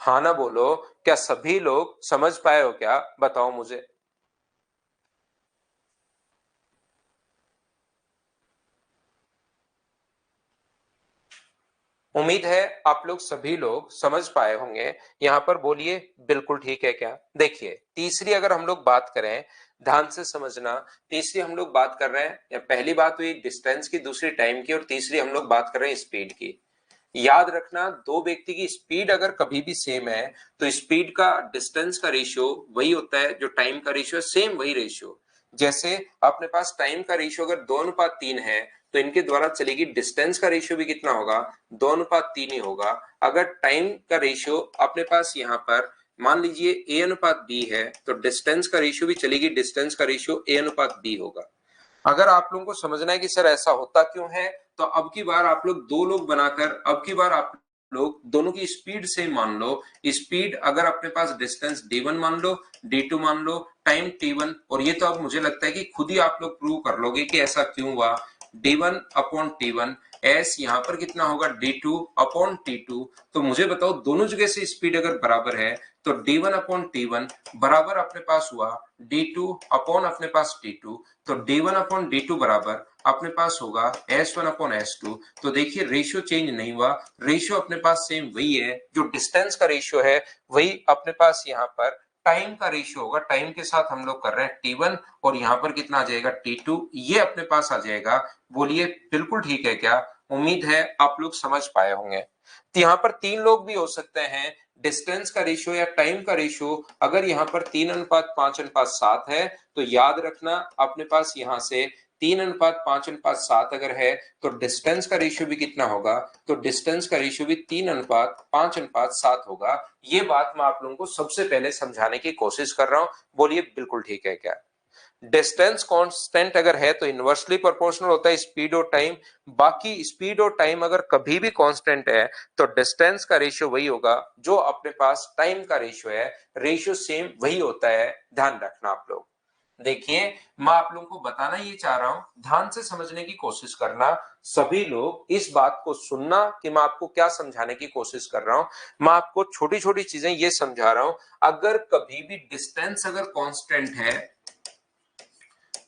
हाँ ना बोलो, क्या सभी लोग समझ पाए हो क्या? बताओ मुझे। उम्मीद है आप लोग सभी लोग समझ पाए होंगे। यहां पर बोलिए बिल्कुल ठीक है क्या? देखिए तीसरी अगर हम लोग बात करें, ध्यान से समझना, तीसरी हम लोग बात कर रहे हैं, या पहली बात हुई डिस्टेंस की, दूसरी टाइम की, और तीसरी हम लोग बात कर रहे हैं स्पीड की। याद रखना दो व्यक्ति की स्पीड अगर कभी भी सेम है तो स्पीड का डिस्टेंस का रेशियो वही होता है जो टाइम का रेशियो है, सेम वही रेशियो। जैसे अपने पास टाइम का रेशियो अगर 2:3 है तो इनके द्वारा चलेगी डिस्टेंस का रेशियो भी कितना होगा? 2:3 ही होगा। अगर टाइम का रेशियो अपने पास यहाँ पर मान लीजिए A/B है तो डिस्टेंस का रेशियो भी चलेगी, डिस्टेंस का रेशियो A/B होगा। अगर आप लोगों को समझना है कि सर ऐसा होता क्यों है, तो अब की बार आप लोग दो लोग बनाकर अब की बार आप लोग दोनों की स्पीड से मान लो। स्पीड अगर अपने पास डिस्टेंस d1 मान लो, d2 मान लो, टाइम t1, और ये तो अब मुझे लगता है कि खुद ही आप लोग प्रूव कर लोगे कि ऐसा क्यों हुआ। d1/t1 एस यहाँ पर कितना होगा? d2/t2। तो मुझे बताओ दोनों जगह से स्पीड अगर बराबर है तो d1/t1 बराबर अपने पास हुआ d2 अपॉन अपने पास t2, तो d1/d2 बराबर अपने पास होगा s1/s2। तो देखिए रेशियो चेंज नहीं हुआ, रेशियो अपने पास सेम वही है, जो डिस्टेंस का रेशियो है वही अपने पास यहाँ पर टाइम का रेशियो होगा। टाइम के साथ हम लोग कर रहे हैं t1 और यहाँ पर कितना आ जाएगा? t2, ये अपने पास आ जाएगा। बोलिए बिल्कुल ठीक है क्या? उम्मीद है आप लोग समझ पाए होंगे। तो यहाँ पर तीन लोग भी हो सकते हैं। डिस्टेंस का रेशियो या टाइम का रेशियो अगर यहाँ पर 3:5:7 है तो याद रखना अपने पास यहाँ से 3:5:7 अगर है तो डिस्टेंस का रेशियो भी कितना होगा? तो डिस्टेंस का रेशियो भी 3:5:7 होगा। ये बात मैं आप लोगों को सबसे पहले समझाने की कोशिश कर रहा हूं। बोलिए बिल्कुल ठीक है क्या? डिस्टेंस कांस्टेंट अगर है तो इनवर्सली प्रोपोर्शनल होता है स्पीड और टाइम। बाकी स्पीड और टाइम अगर कभी भी कांस्टेंट है तो डिस्टेंस का रेशियो वही होगा जो अपने पास टाइम का रेशियो है, रेशियो सेम वही होता है। ध्यान रखना आप लोग। देखिए मैं आप लोगों को बताना ये चाह रहा हूं, ध्यान से समझने की कोशिश करना। सभी लोग इस बात को सुनना कि मैं आपको क्या समझाने की कोशिश कर रहा हूं। मैं आपको छोटी छोटी चीजें ये समझा रहा हूं। अगर कभी भी डिस्टेंस अगर कांस्टेंट है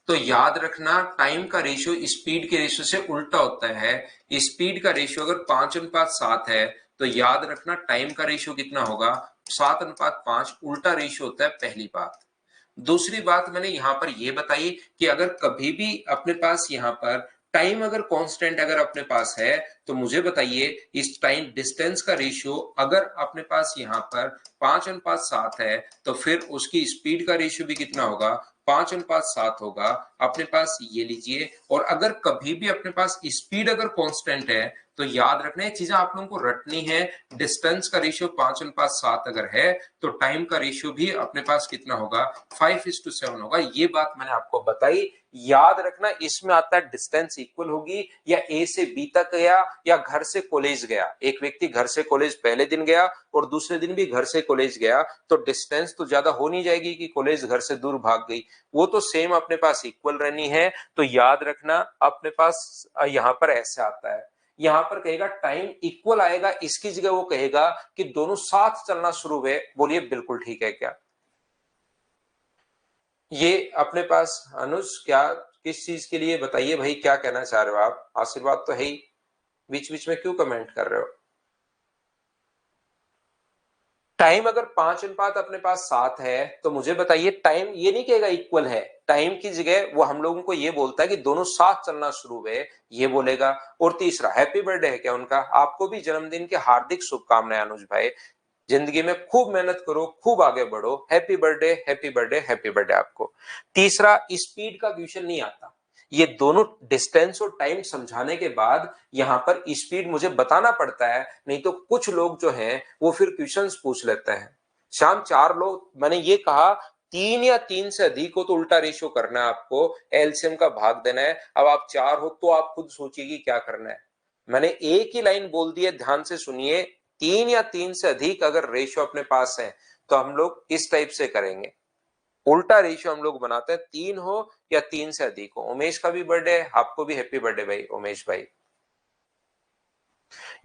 तो याद रखना टाइम का रेशियो स्पीड के रेशियो से उल्टा होता है। स्पीड का रेशियो अगर 5:7 है तो याद रखना टाइम का रेशियो कितना होगा? 7:5 उल्टा रेशियो होता है। पहली बात। दूसरी बात मैंने यहां पर यह बताई कि अगर कभी भी अपने पास यहां पर टाइम अगर कांस्टेंट अगर अपने पास है तो मुझे बताइए इस टाइम डिस्टेंस का रेशियो अगर अपने पास यहाँ पर 5:7 है तो फिर उसकी स्पीड का रेशियो भी कितना होगा, 5:7 होगा। अपने पास ये लीजिए, और अगर कभी भी अपने पास स्पीड अगर कांस्टेंट है तो याद रखना, ये चीजें आप लोगों को रटनी है। डिस्टेंस का रेशियो 5:7 अगर है तो टाइम का रेशियो भी अपने पास कितना होगा, 5:7 होगा। ये बात मैंने आपको बताई, याद रखना। इसमें आता है डिस्टेंस इक्वल होगी या ए से बी तक गया या घर से कॉलेज गया। एक व्यक्ति घर से कॉलेज पहले दिन गया और दूसरे दिन भी घर से कॉलेज गया तो डिस्टेंस तो ज्यादा हो नहीं जाएगी कि कॉलेज घर से दूर भाग गई, वो तो सेम अपने पास इक्वल रहनी है। तो याद रखना अपने पास यहां पर ऐसे आता है, यहां पर कहेगा टाइम इक्वल आएगा, इसकी जगह वो कहेगा कि दोनों साथ चलना शुरू हुए। बोलिए बिल्कुल ठीक है क्या? ये अपने पास अनुज क्या किस चीज के लिए बताइए भाई, क्या कहना चाह रहे हो आप? आशीर्वाद तो है ही, बीच बीच में क्यों कमेंट कर रहे हो? टाइम अगर 5:7 अपने पास 7 है तो मुझे बताइए, टाइम ये नहीं कहेगा इक्वल है, टाइम की जगह वो हम लोगों को ये बोलता है कि दोनों साथ चलना शुरू हुए, ये बोलेगा। और तीसरा, हैप्पी बर्थडे है क्या उनका? आपको भी जन्मदिन की हार्दिक शुभकामनाएं अनुज भाई। जिंदगी में खूब मेहनत करो, खूब आगे बढ़ो। Happy birthday, happy birthday, happy birthday आपको। तीसरा, स्पीड का क्वेश्चन नहीं आता। ये दोनों डिस्टेंस और टाइम समझाने के बाद यहां पर स्पीड मुझे बताना पड़ता है, नहीं तो कुछ लोग जो हैं वो फिर क्वेश्चंस पूछ लेते हैं। शाम 4 लोग, मैंने ये कहा 3 या 3 से अधिक हो तो उल्टा रेशियो करना है आपको, एलसीएम का भाग देना है। अब आप 4 हो तो आप खुद सोचिए कि क्या करना है। मैंने एक ही लाइन बोल दी है, ध्यान से सुनिए। 3 या 3 से अधिक अगर रेशियो अपने पास है तो हम लोग इस टाइप से करेंगे, उल्टा रेशियो हम लोग बनाते हैं, 3 हो या 3 से अधिक हो। उमेश का भी बर्थडे है, आपको भी हैप्पी बर्थडे भाई उमेश भाई।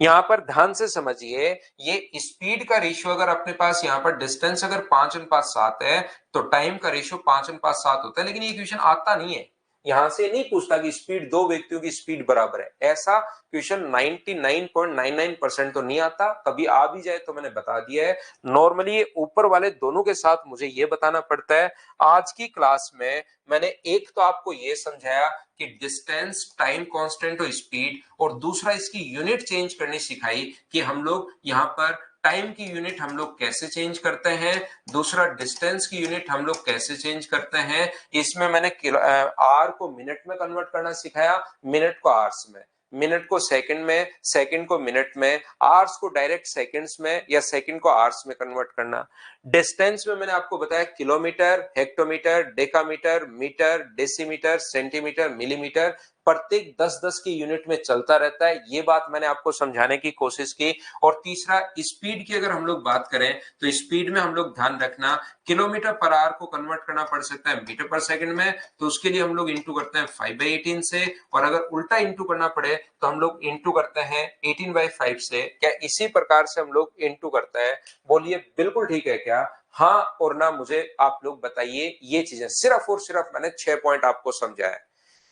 यहां पर ध्यान से समझिए, ये स्पीड का रेशियो अगर अपने पास यहां पर डिस्टेंस अगर 5:7 है तो टाइम का रेशियो 5:7 होता है। लेकिन ये क्वेश्चन आता नहीं है, यहां से नहीं पूछता कि स्पीड, दो व्यक्तियों की स्पीड बराबर है, ऐसा क्वेश्चन 99.99% तो नहीं आता। कभी आ भी जाए तो मैंने बता दिया है, नॉर्मली ये ऊपर वाले दोनों के साथ मुझे ये बताना पड़ता है। आज की क्लास में मैंने एक तो आपको ये समझाया कि डिस्टेंस, टाइम कांस्टेंट और स्पीड, और दूसरा इसकी यूनिट चेंज करनी सिखाई कि हम लोग यहाँ पर टाइम की यूनिट हम लोग कैसे चेंज करते हैं, दूसरा डिस्टेंस की यूनिट हम लोग कैसे चेंज करते हैं। इसमें मैंने आर को मिनट में कन्वर्ट करना सिखाया, मिनट को आवर्स में, मिनट को सेकंड में, सेकंड को मिनट में, आवर्स को डायरेक्ट सेकंड्स में या सेकंड को आवर्स में कन्वर्ट करना। डिस्टेंस में मैंने आपको बताया kilometre, hectometre, decametre, metre, decimetre, centimetre, millimetre, प्रत्येक 10-10 की यूनिट में चलता रहता है। ये बात मैंने आपको समझाने की कोशिश की। और तीसरा, स्पीड की अगर हम लोग बात करें तो स्पीड में हम लोग ध्यान रखना, किलोमीटर पर आवर को कन्वर्ट करना पड़ सकता है मीटर पर सेकंड में, तो उसके लिए हम लोग इंटू करते हैं 5/18 से। और अगर उल्टा इंटू करना पड़े तो हम लोग इंटू करते हैं 18/5 से। क्या इसी प्रकार से हम लोग इंटू करते हैं? बोलिए बिल्कुल ठीक है क्या? हाँ और ना मुझे आप लोग बताइए। ये चीजें सिर्फ और सिर्फ मैंने 6 पॉइंट आपको समझाया है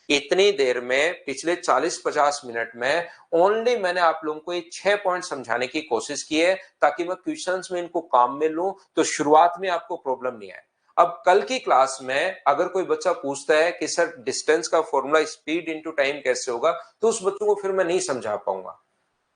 इतनी देर में, पिछले 40-50 मिनट में ओनली मैंने आप लोगों को ये 6 पॉइंट समझाने की कोशिश की है, ताकि मैं क्वेश्चंस में इनको काम में लूं तो शुरुआत में आपको प्रॉब्लम नहीं आए। अब कल की क्लास में अगर कोई बच्चा पूछता है कि सर डिस्टेंस का फॉर्मूला स्पीड इंटू टाइम कैसे होगा, तो उस बच्चों को फिर मैं नहीं समझा पाऊंगा।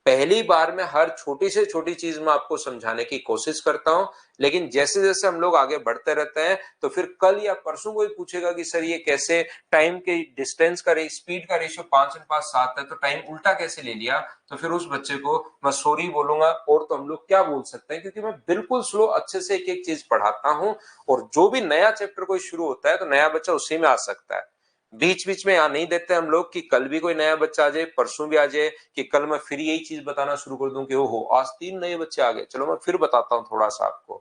पहली बार में हर छोटी से छोटी चीज में आपको समझाने की कोशिश करता हूं, लेकिन जैसे जैसे हम लोग आगे बढ़ते रहते हैं तो फिर कल या परसों कोई पूछेगा कि सर ये कैसे टाइम के डिस्टेंस का स्पीड का रेशियो 5:7 है तो टाइम उल्टा कैसे ले लिया, तो फिर उस बच्चे को मैं सॉरी बोलूंगा। और तो हम लोग क्या बोल सकते हैं, क्योंकि मैं बिल्कुल स्लो अच्छे से एक एक चीज पढ़ाता हूं, और जो भी नया चैप्टर कोई शुरू होता है तो नया बच्चा उसी में आ सकता है। बीच बीच में यहाँ नहीं देते हम लोग कि कल भी कोई नया बच्चा आ जाए, परसों भी आ जाए, कि कल मैं फिर यही चीज बताना शुरू कर दूं कि ओहो आज 3 नए बच्चे आ गए, चलो मैं फिर बताता हूँ थोड़ा सा आपको।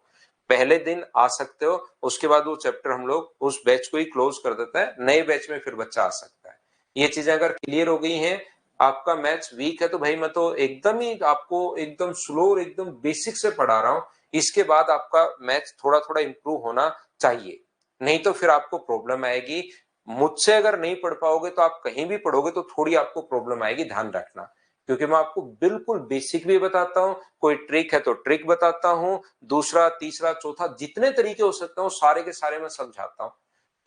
पहले दिन आ सकते हो, उसके बाद वो चैप्टर हम लोग उस बैच को ही क्लोज कर देता है, नए बैच में फिर बच्चा आ सकता है। ये चीजें अगर क्लियर हो गई हैं, आपका मैथ्स वीक है तो भाई मैं तो एकदम ही आपको एकदम स्लो और एकदम बेसिक से पढ़ा रहा हूँ। इसके बाद आपका मैथ्स थोड़ा थोड़ा इंप्रूव होना चाहिए, नहीं तो फिर आपको प्रॉब्लम आएगी। मुझसे अगर नहीं पढ़ पाओगे तो आप कहीं भी पढ़ोगे तो थोड़ी आपको प्रॉब्लम आएगी, ध्यान रखना। क्योंकि मैं आपको बिल्कुल बेसिक भी बताता हूँ, कोई ट्रिक है तो ट्रिक बताता हूँ, दूसरा तीसरा चौथा जितने तरीके हो सकते हो सारे के सारे मैं समझाता हूँ।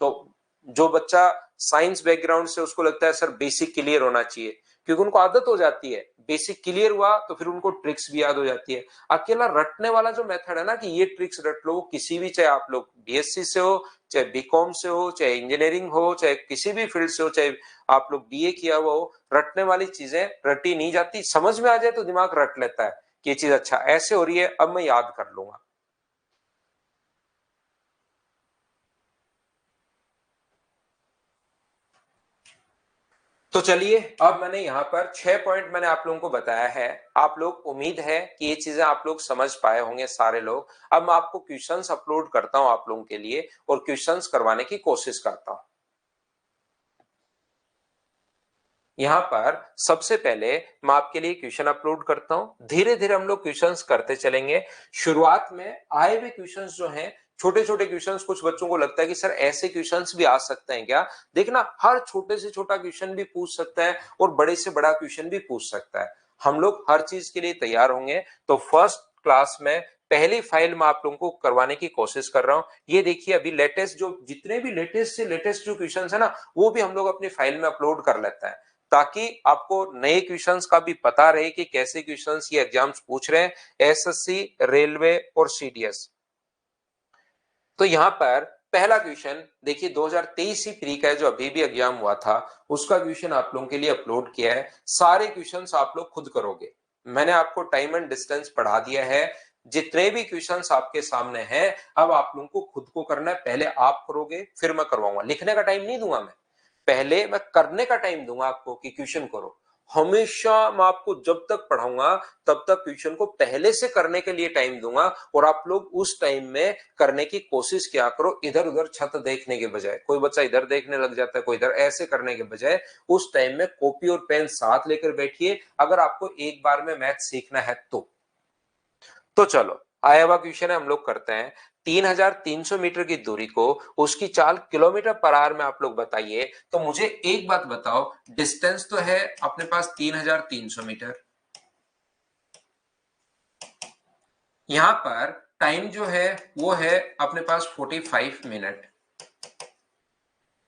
तो जो बच्चा साइंस बैकग्राउंड से उसको लगता है सर बेसिक क्लियर होना चाहिए, क्योंकि उनको आदत हो जाती है, बेसिक क्लियर हुआ तो फिर उनको ट्रिक्स भी याद हो जाती है। अकेला रटने वाला जो मेथड है ना कि ये ट्रिक्स रट लो, किसी भी, चाहे आप लोग बीएससी से हो, चाहे बीकॉम से हो, चाहे इंजीनियरिंग हो, चाहे किसी भी फील्ड से हो, चाहे आप लोग बीए किया हुआ हो, रटने वाली चीजें रटी नहीं जाती। समझ में आ जाए तो दिमाग रट लेता है कि ये चीज अच्छा ऐसे हो रही है, अब मैं याद कर लूंगा। तो चलिए, अब मैंने यहाँ पर 6 पॉइंट मैंने आप लोगों को बताया है। आप लोग, उम्मीद है कि ये चीजें आप लोग समझ पाए होंगे सारे लोग। अब मैं आपको क्वेश्चंस अपलोड करता हूं आप लोगों के लिए और क्वेश्चंस करवाने की कोशिश करता हूं। यहाँ पर सबसे पहले मैं आपके लिए क्वेश्चन अपलोड करता हूं, धीरे धीरे हम लोग क्वेश्चंस करते चलेंगे। शुरुआत में आए हुए क्वेश्चंस जो हैं, छोटे छोटे क्वेश्चंस, कुछ बच्चों को लगता है कि सर ऐसे क्वेश्चंस भी आ सकते हैं क्या? देखना, हर छोटे से छोटा क्वेश्चन भी पूछ सकता है और बड़े से बड़ा क्वेश्चन भी पूछ सकता है। हम लोग हर चीज के लिए तैयार होंगे। तो फर्स्ट क्लास में पहली फाइल में आप लोगों को करवाने की कोशिश कर रहा हूं। ये देखिए, अभी लेटेस्ट जो जितने भी लेटेस्ट से लेटेस्ट जो क्वेश्चंस है ना, वो भी हम लोग अपनी फाइल में अपलोड कर लेते हैं, ताकि आपको नए क्वेश्चंस का भी पता रहे कि कैसे क्वेश्चंस ये एग्जाम्स पूछ रहे हैं, एसएससी, रेलवे और सीडीएस। तो यहां पर पहला क्वेश्चन देखिए, 2023 ही प्री का है, जो अभी भी एग्जाम हुआ था, उसका क्वेश्चन आप लोगों के लिए अपलोड किया है। सारे क्वेश्चंस आप लोग खुद करोगे। मैंने आपको टाइम एंड डिस्टेंस पढ़ा दिया है। जितने भी क्वेश्चंस आपके सामने हैं, अब आप लोगों को खुद को करना है। पहले आप करोगे, फिर मैं करवाऊंगा। लिखने का टाइम नहीं दूंगा मैं, पहले मैं करने का टाइम दूंगा आपको कि क्वेश्चन करो। हमेशा मैं आपको जब तक पढ़ाऊंगा तब तक क्वेश्चन को पहले से करने के लिए टाइम दूंगा, और आप लोग उस टाइम में करने की कोशिश क्या करो, इधर उधर छत देखने के बजाय, कोई बच्चा इधर देखने लग जाता है, कोई इधर, ऐसे करने के बजाय उस टाइम में कॉपी और पेन साथ लेकर बैठिए, अगर आपको एक बार में मैथ सीखना है तो चलो, आया हुआ क्वेश्चन है, हम लोग करते हैं। 3,300 मीटर की दूरी को उसकी चाल किलोमीटर पर आवर में आप लोग बताइए। तो मुझे एक बात बताओ, डिस्टेंस तो है अपने पास 3,300 मीटर, यहां पर टाइम जो है वो है अपने पास 45 मिनट।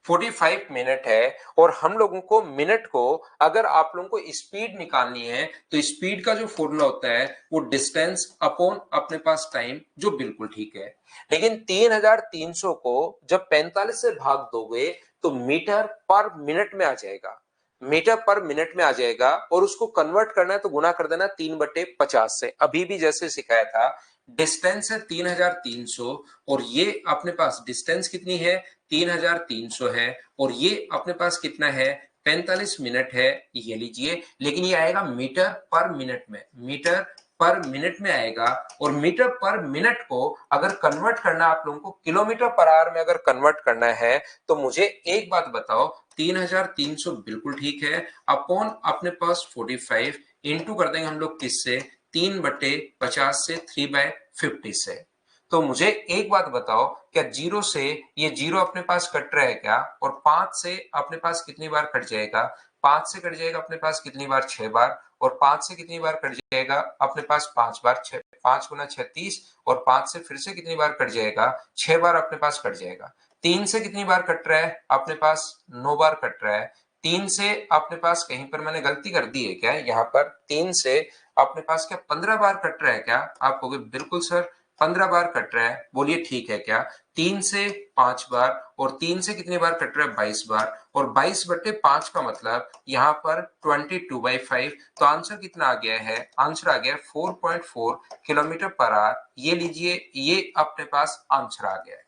45 मिनट है, और हम लोगों को मिनट को, अगर आप लोगों को स्पीड निकालनी है तो स्पीड का जो फॉर्मूला होता है वो डिस्टेंस अपॉन अपने पास टाइम, जो बिल्कुल ठीक है। लेकिन 3,300 को जब 45 से भाग दोगे तो मीटर पर मिनट में आ जाएगा, मीटर पर मिनट में आ जाएगा। और उसको कन्वर्ट करना है तो गुना कर देना 3/50 से। अभी भी जैसे सिखाया था, डिस्टेंस है 3,300, और ये अपने पास डिस्टेंस कितनी है, 3,300 है, और ये अपने पास कितना है, 45 मिनट है, ये लीजिए। लेकिन ये आएगा मीटर पर मिनट में, मीटर पर मिनट में आएगा। और मीटर पर मिनट को अगर कन्वर्ट करना आप लोगों को किलोमीटर पर आवर में अगर कन्वर्ट करना है, तो मुझे एक बात बताओ, 3,300 बिल्कुल ठीक है, अपॉन अपने पास 45, इंटू कर देंगे हम लोग किससे, 3/50 से, 3/50 से। तो मुझे एक बात बताओ, क्या जीरो से ये जीरो अपने पास कट रहा है क्या, और 5 से अपने पास कितनी बार कट जाएगा, 5 से कट जाएगा अपने पास कितनी बार, 6 बार। और 5 से कितनी बार कट जाएगा अपने पास, 5 बार, 6, 5 गुना 6 30, और 5 से फिर से कितनी बार कट जाएगा, 6 बार अपने पास कट जाएगा। 3 से कितनी बार कट रहा है अपने पास, 9 बार कट रहा है। 3 से अपने पास, कहीं पर मैंने गलती कर दी है क्या, यहाँ पर 3 से अपने पास क्या 15 बार कट रहा है क्या? आप कहोगे बिल्कुल सर 15 बार कट रहा है, बोलिए ठीक है क्या? 3 से 5 बार, और 3 से कितनी बार कट रहा है, 22 बार, और 22/5 का मतलब यहाँ पर 22/5। तो आंसर कितना आ गया है, आंसर आ गया 4.4 किलोमीटर पर आवर। ये लीजिए, ये अपने पास आंसर आ गया है।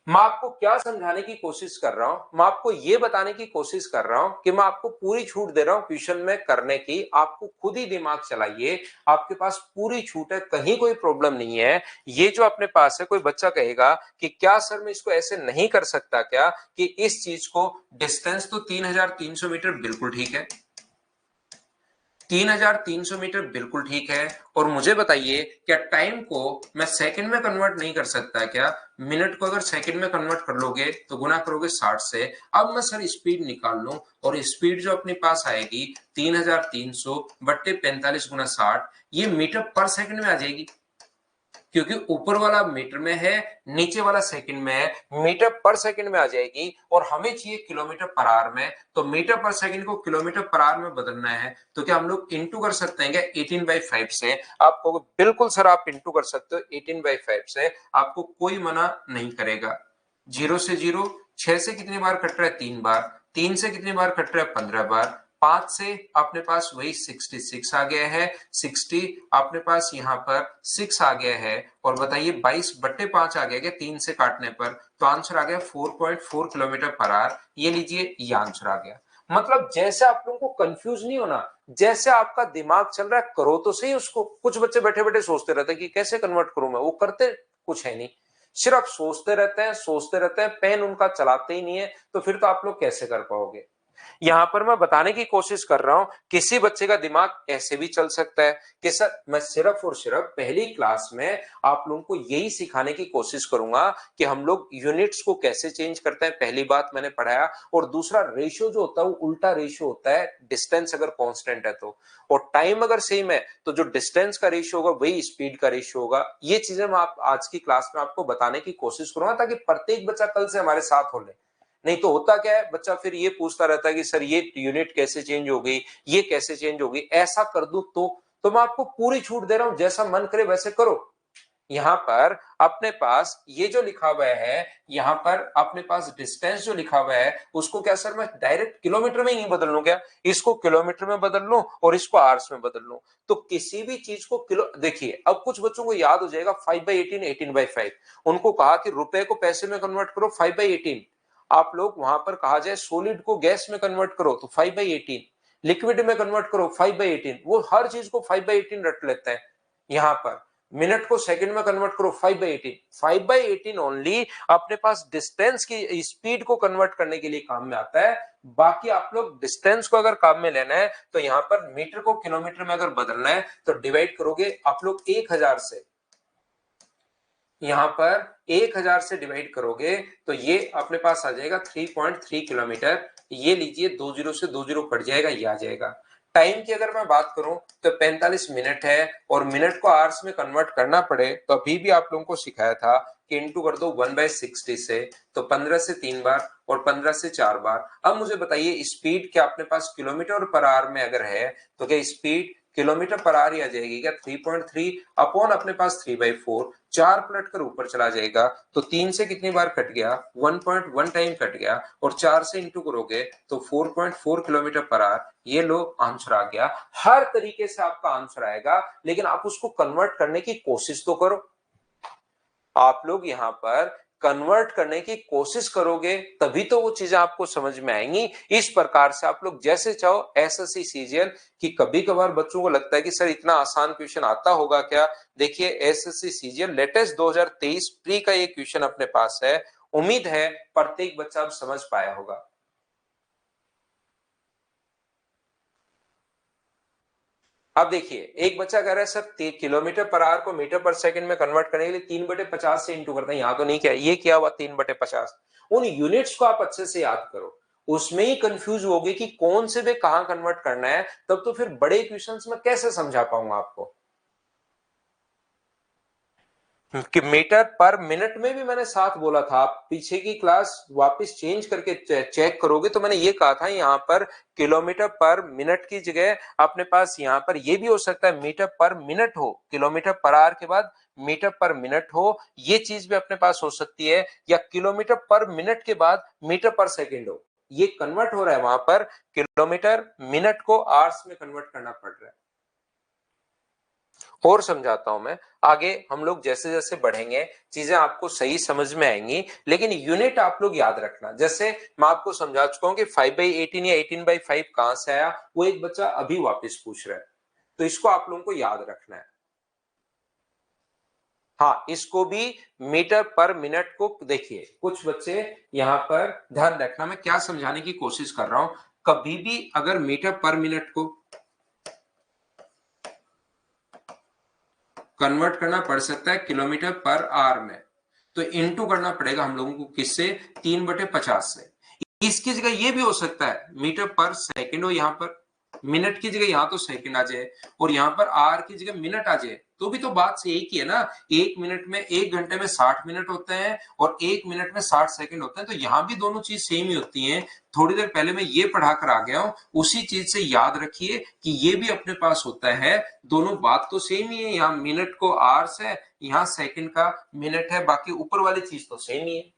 मैं आपको क्या समझाने की कोशिश कर रहा हूं, मैं आपको यह बताने की कोशिश कर रहा हूं कि मैं आपको पूरी छूट दे रहा हूं क्वेश्चन में करने की। आपको खुद ही दिमाग चलाइए, आपके पास पूरी छूट है, कहीं कोई प्रॉब्लम नहीं है। ये जो अपने पास है, कोई बच्चा कहेगा कि क्या सर मैं इसको ऐसे नहीं कर सकता क्या, कि इस चीज को, डिस्टेंस तो 3,300 मीटर बिल्कुल ठीक है, 3,300 मीटर बिल्कुल ठीक है। और मुझे बताइए, क्या टाइम को मैं सेकंड में कन्वर्ट नहीं कर सकता क्या? मिनट को अगर सेकंड में कन्वर्ट कर लोगे तो गुना करोगे 60 से। अब मैं सर स्पीड निकाल लूं, और स्पीड जो अपने पास आएगी 3,300 बट्टे 45 गुना 60, ये मीटर पर सेकंड में आ जाएगी। क्योंकि ऊपर वाला मीटर में है, नीचे वाला सेकंड में है, मीटर पर सेकंड में आ जाएगी और हमें चाहिए किलोमीटर पर आवर में, तो मीटर पर सेकंड को किलोमीटर पर आवर में बदलना है, तो क्या हम लोग इंटू कर सकते हैं क्या 18/5 से? आपको बिल्कुल सर आप इंटू कर सकते हो 18/5 से, आपको कोई मना नहीं करेगा। 0 से 0, 6 से कितनी बार कट रहा है? 3 बार, 3 से कितनी बार कट रहा है? 15 बार, 5 से अपने पास वही 66 आ गया है, 60 अपने पास यहाँ पर 6 आ गया है, और बताइए 22/5 आ गया क्या 3 से काटने पर? तो आंसर आ गया 4.4 किलोमीटर पर आवर। ये लीजिए, ये आंसर आ गया। मतलब जैसे आप लोगों को कंफ्यूज नहीं होना, जैसे आपका दिमाग चल रहा है करो तो सही उसको। कुछ बच्चे बैठे बैठे सोचते रहते हैं कि कैसे कन्वर्ट करूं मैं, वो करते कुछ है नहीं, सिर्फ सोचते रहते हैं, सोचते रहते हैं, पेन उनका चलाते ही नहीं है, तो फिर तो आप लोग कैसे कर पाओगे? यहां पर मैं बताने की कोशिश कर रहा हूं, किसी बच्चे का दिमाग ऐसे भी चल सकता है कि सर मैं सिर्फ और सिर्फ पहली क्लास में आप लोगों को यही सिखाने की कोशिश करूंगा कि हम लोग यूनिट्स को कैसे चेंज करते हैं, पहली बात मैंने पढ़ाया, और दूसरा रेशियो जो होता है वो उल्टा रेशियो होता है, डिस्टेंस अगर कांस्टेंट है तो, और टाइम अगर सेम है तो जो डिस्टेंस का रेशियो होगा वही स्पीड का रेशियो होगा। ये चीजें मैं आज की क्लास में आपको बताने की कोशिश करूंगा ताकि प्रत्येक बच्चा कल से हमारे साथ हो ले। नहीं तो होता क्या है, बच्चा फिर ये पूछता रहता है कि सर ये यूनिट कैसे चेंज हो गई, ये कैसे चेंज हो गई, ऐसा कर दूं तो मैं आपको पूरी छूट दे रहा हूं, जैसा मन करे वैसे करो। यहां पर अपने पास ये जो लिखा हुआ है, यहां पर अपने पास डिस्टेंस जो लिखा हुआ है उसको क्या सर मैं डायरेक्ट किलोमीटर में ही नहीं बदल लूं क्या? इसको किलोमीटर में बदल लूं और इसको आवर्स में बदल लूं, तो किसी भी चीज को किलो, देखिए अब कुछ बच्चों को याद हो जाएगा 5/18, 18/5, उनको कहा कि रुपए को पैसे में कन्वर्ट करो 5/18, आप लोग वहां पर कहा जाए सॉलिड को गैस में कन्वर्ट करो तो 5/18, लिक्विड में कन्वर्ट करो 5/18, वो हर चीज को 5/18 रट लेते हैं। यहां पर मिनट को सेकंड में कन्वर्ट करो 5/18, 5/18 ओनली अपने पास डिस्टेंस की स्पीड को कन्वर्ट करने के लिए काम में आता है। बाकी आप लोग डिस्टेंस को अगर काम में लेना है तो यहां पर मीटर को किलोमीटर में अगर बदलना है तो डिवाइड करोगे आप लोग 1000 से, यहां पर 1000 से डिवाइड करोगे तो ये अपने पास आ जाएगा 3.3 किलोमीटर। ये लीजिए 20 से 20 कट जाएगा, ये आ जाएगा। टाइम की अगर मैं बात करूं तो 45 मिनट है, और मिनट को आवर्स में कन्वर्ट करना पड़े तो अभी भी आप लोगों को सिखाया था कि इंटू कर दो 1/60 से, तो 15 से 3 बार और 15 से 4 बार। अब मुझे बताइए स्पीड क्या अपने पास किलोमीटर पर आवर में अगर है तो क्या स्पीड किलोमीटर पर आवर ही आ जाएगी क्या? 3.3 अपॉन अपने पास 3/4, 4 पलट कर ऊपर चला जाएगा, तो 3 से कितनी बार कट गया? 1.1 टाइम कट गया, और 4 से इंटू करोगे तो 4.4 किलोमीटर पर आवर। ये लो आंसर आ गया। हर तरीके से आपका आंसर आएगा, लेकिन आप उसको कन्वर्ट करने की कोशिश तो करो। आप लोग यहां पर कन्वर्ट करने की कोशिश करोगे तभी तो वो चीजें आपको समझ में आएंगी। इस प्रकार से आप लोग जैसे चाहो एसएससी सीजीएल की, कभी कभार बच्चों को लगता है कि सर इतना आसान क्वेश्चन आता होगा क्या? देखिए एसएससी सीजीएल लेटेस्ट 2023 प्री का ये क्वेश्चन अपने पास है, उम्मीद है प्रत्येक बच्चा अब समझ पाया होगा। अब देखिए एक बच्चा कह रहा है सर किलोमीटर पर आवर को मीटर पर सेकंड में कन्वर्ट करने के लिए 3/50 से इंटू करते हैं, यहां तो नहीं, क्या ये किया हुआ 3/50। उन यूनिट्स को आप अच्छे से याद करो, उसमें ही कंफ्यूज होगे कि कौन से वे कहां कन्वर्ट करना है, तब तो फिर बड़े क्वेश्चंस में कैसे समझा पाऊंगा आपको। कि मीटर पर मिनट में भी मैंने साथ बोला था, आप पीछे की क्लास वापस चेंज करके चेक करोगे तो मैंने ये कहा था यहाँ पर किलोमीटर पर मिनट की जगह अपने पास यहाँ पर ये भी हो सकता है मीटर पर मिनट हो, किलोमीटर पर आवर के बाद मीटर पर मिनट हो, ये चीज भी अपने पास हो सकती है, या किलोमीटर पर मिनट के बाद मीटर पर सेकेंड हो। ये कन्वर्ट हो रहा है, वहां पर किलोमीटर मिनट को आवर्स में कन्वर्ट करना पड़ रहा है। और समझाता हूं मैं आगे, हम लोग जैसे जैसे बढ़ेंगे चीजें आपको सही समझ में आएंगी, लेकिन यूनिट आप लोग याद रखना। जैसे मैं आपको समझा चुका हूं कि 5/18 या 18/5 कहां से आया, वो एक बच्चा अभी वापस पूछ रहा है, तो इसको आप लोगों को याद रखना है। हाँ, इसको भी मीटर पर मिनट को देखिए, कुछ बच्चे यहां पर ध्यान रखना, मैं क्या समझाने की कोशिश कर रहा हूं। कभी भी अगर मीटर पर मिनट को कन्वर्ट करना पड़ सकता है किलोमीटर पर आवर में, तो इंटू करना पड़ेगा हम लोगों को किससे? 3/50 से। इसकी जगह ये भी हो सकता है मीटर पर सेकंड हो, यहां पर मिनट की जगह यहां तो सेकंड आ जाए, और यहां पर आर की जगह मिनट आ जाए, तो भी तो बात से एक ही है ना, 1 मिनट में 1 घंटे में 60 मिनट होते हैं और 1 मिनट में 60 सेकंड होते हैं, तो यहाँ भी दोनों चीज सेम ही होती हैं। थोड़ी देर पहले मैं ये पढ़ा कर आ गया हूं, उसी चीज से याद रखिए कि ये भी अपने पास होता है, दोनों बात तो सेम ही है। यहाँ मिनट को आवर्स है, यहाँ सेकंड का मिनट है, बाकी ऊपर वाली चीज तो सेम ही है।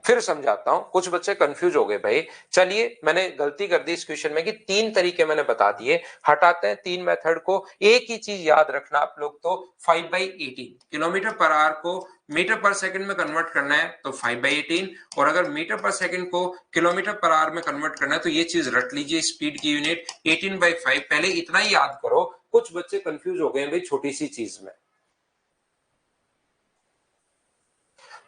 फिर समझाता हूं, कुछ बच्चे कंफ्यूज हो गए भाई। चलिए, मैंने गलती कर दी इस क्वेश्चन में कि 3 तरीके मैंने बता दिए, हटाते हैं 3 मेथड को। एक ही चीज याद रखना आप लोग, तो 5/18 किलोमीटर पर आवर को मीटर पर सेकंड में कन्वर्ट करना है तो 5/18, और अगर मीटर पर सेकंड को किलोमीटर पर आवर में कन्वर्ट करना है तो ये चीज रट लीजिए, स्पीड की यूनिट 18/5। पहले इतना ही याद करो, कुछ बच्चे कंफ्यूज हो गए भाई छोटी सी चीज में।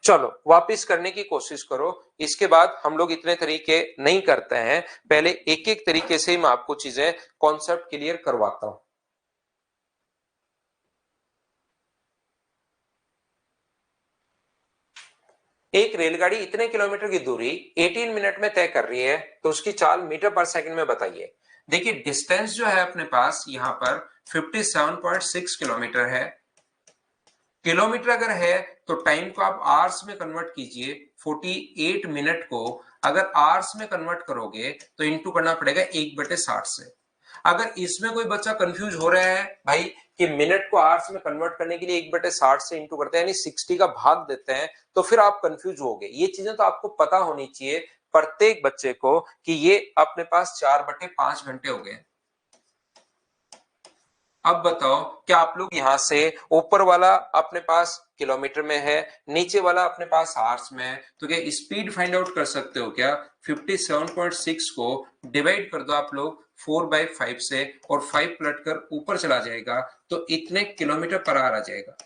चलो वापिस करने की कोशिश करो, इसके बाद हम लोग इतने तरीके नहीं करते हैं, पहले एक एक तरीके से मैं आपको चीजें कॉन्सेप्ट क्लियर करवाता हूं। एक रेलगाड़ी इतने किलोमीटर की दूरी 18 मिनट में तय कर रही है, तो उसकी चाल मीटर पर सेकंड में बताइए। देखिए डिस्टेंस जो है अपने पास यहां पर 57.6 किलोमीटर है। किलोमीटर अगर है तो टाइम को आप आवर्स में कन्वर्ट कीजिए, 48 मिनट को अगर आवर्स में कन्वर्ट करोगे तो इंटू करना पड़ेगा 1/60 से। अगर इसमें कोई बच्चा कंफ्यूज हो रहा है भाई कि मिनट को आवर्स में कन्वर्ट करने के लिए 1/60 से इंटू करते हैं यानी 60 का भाग देते हैं, तो फिर आप कंफ्यूज हो गए। ये चीजें तो आपको पता होनी चाहिए प्रत्येक बच्चे को कि ये अपने पास 4/5 घंटे हो गए। अब बताओ, क्या आप लोग यहां से ऊपर वाला अपने पास किलोमीटर में है, नीचे वाला अपने पास आवर्स में है, तो क्या स्पीड फाइंड आउट कर सकते हो क्या? 57.6 को डिवाइड कर दो आप लोग 4/5 से, और 5 पलट कर ऊपर चला जाएगा तो इतने किलोमीटर पर आवर आ जाएगा।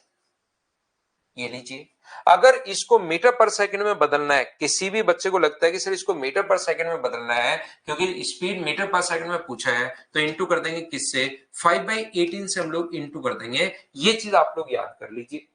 ये लीजिए, अगर इसको मीटर पर सेकंड में बदलना है, किसी भी बच्चे को लगता है कि सर इसको मीटर पर सेकंड में बदलना है क्योंकि स्पीड मीटर पर सेकंड में पूछा है, तो इंटू कर देंगे किससे? 5/18 से हम लोग इंटू कर देंगे। ये चीज आप लोग याद कर लीजिए।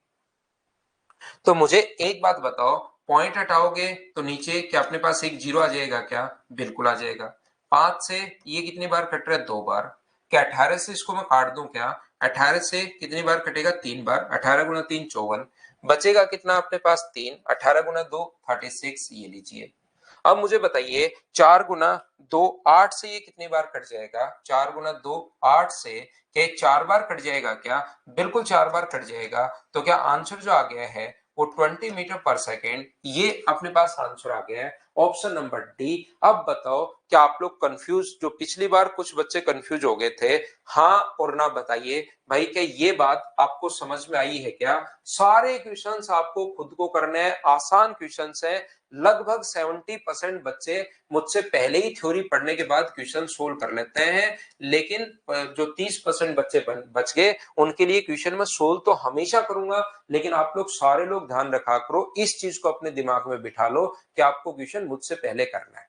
तो मुझे एक बात बताओ, पॉइंट हटाओगे तो नीचे क्या अपने पास एक जीरो आ जाएगा क्या? बिल्कुल आ जाएगा। 5 से ये कितनी बार कट रहा है? 2 बार। क्या 18 से इसको मैं काट दूं क्या? 18 से कितनी बार कटेगा? 3 बार। 18 गुना 3 54, बचेगा कितना अपने पास? 3। 18 गुना 2 36, ये लीजिए। अब मुझे बताइए 4 गुना 2 8 से ये कितनी बार कट जाएगा? 4 गुना 2 8 से क्या 4 बार कट जाएगा क्या? बिल्कुल 4 बार कट जाएगा। तो क्या आंसर जो आ गया है वो 20 मीटर पर सेकेंड, ये अपने पास आंसर आ गया है, ऑप्शन नंबर डी। अब बताओ, क्या आप लोग कंफ्यूज, जो पिछली बार कुछ बच्चे कंफ्यूज हो गए थे, हाँ और ना बताइए भाई, क्या ये बात आपको समझ में आई है क्या? सारे क्वेश्चंस आपको खुद को करने हैं, आसान क्वेश्चंस हैं। लगभग 70% बच्चे मुझसे पहले ही थ्योरी पढ़ने के बाद क्वेश्चन सोल्व कर लेते हैं, लेकिन जो 30% बच्चे बच गए उनके लिए क्वेश्चन में सोल्व तो हमेशा करूंगा, लेकिन आप लोग सारे लोग ध्यान रखा करो, इस चीज को अपने दिमाग में बिठा लो कि आपको क्वेश्चन मुझसे पहले करना है।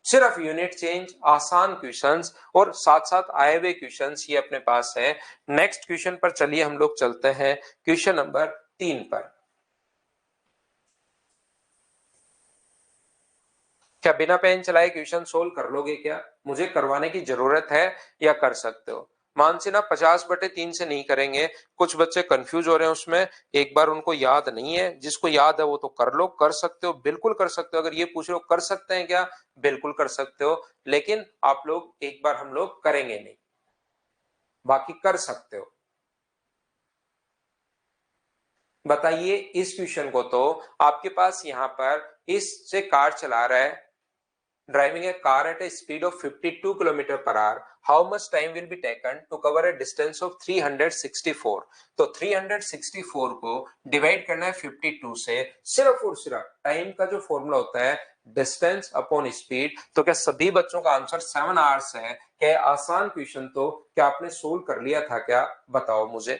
सिर्फ यूनिट चेंज, आसान क्वेश्चंस और साथ साथ आए हुए क्वेश्चंस ये अपने पास है। नेक्स्ट क्वेश्चन पर चलिए हम लोग चलते हैं, क्वेश्चन नंबर 3 पर। क्या बिना पेन चलाए क्वेश्चन सोल्व कर लोगे क्या? मुझे करवाने की जरूरत है या कर सकते हो? मानसी ना 50/3 से नहीं करेंगे, कुछ बच्चे कंफ्यूज हो रहे हैं उसमें, एक बार उनको याद नहीं है, जिसको याद है वो तो कर लो। कर सकते हो, बिल्कुल कर सकते हो। अगर ये पूछ रहे हो कर सकते हैं क्या, बिल्कुल कर सकते हो, लेकिन आप लोग एक बार हम लोग करेंगे नहीं, बाकी कर सकते हो। बताइए इस क्वेश्चन को, तो आपके पास यहाँ पर इससे कार चला रहा है, driving a car at a speed of 52 km per hour, how much time will be taken to cover a distance of 364? तो 364 को डिवाइड करना है 52 से, सिर्फ और सिर्फ टाइम का जो फॉर्मूला होता है डिस्टेंस अपॉन स्पीड। तो क्या सभी बच्चों का आंसर 7 आवर्स है? क्या आसान क्वेश्चन, तो क्या आपने सोल्व कर लिया था क्या? बताओ मुझे।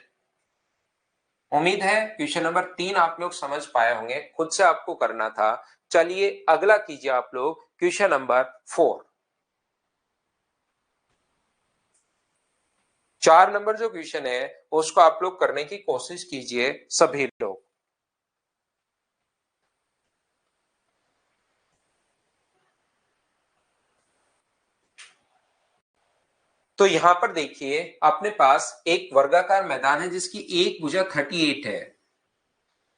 उम्मीद है क्वेश्चन नंबर 3 आप लोग समझ पाए होंगे, खुद से आपको करना था। चलिए अगला कीजिए आप लोग, क्वेश्चन नंबर 4। 4 नंबर जो क्वेश्चन है उसको आप लोग करने की कोशिश कीजिए सभी लोग। तो यहां पर देखिए अपने पास एक वर्गाकार मैदान है जिसकी एक भुजा 38 है।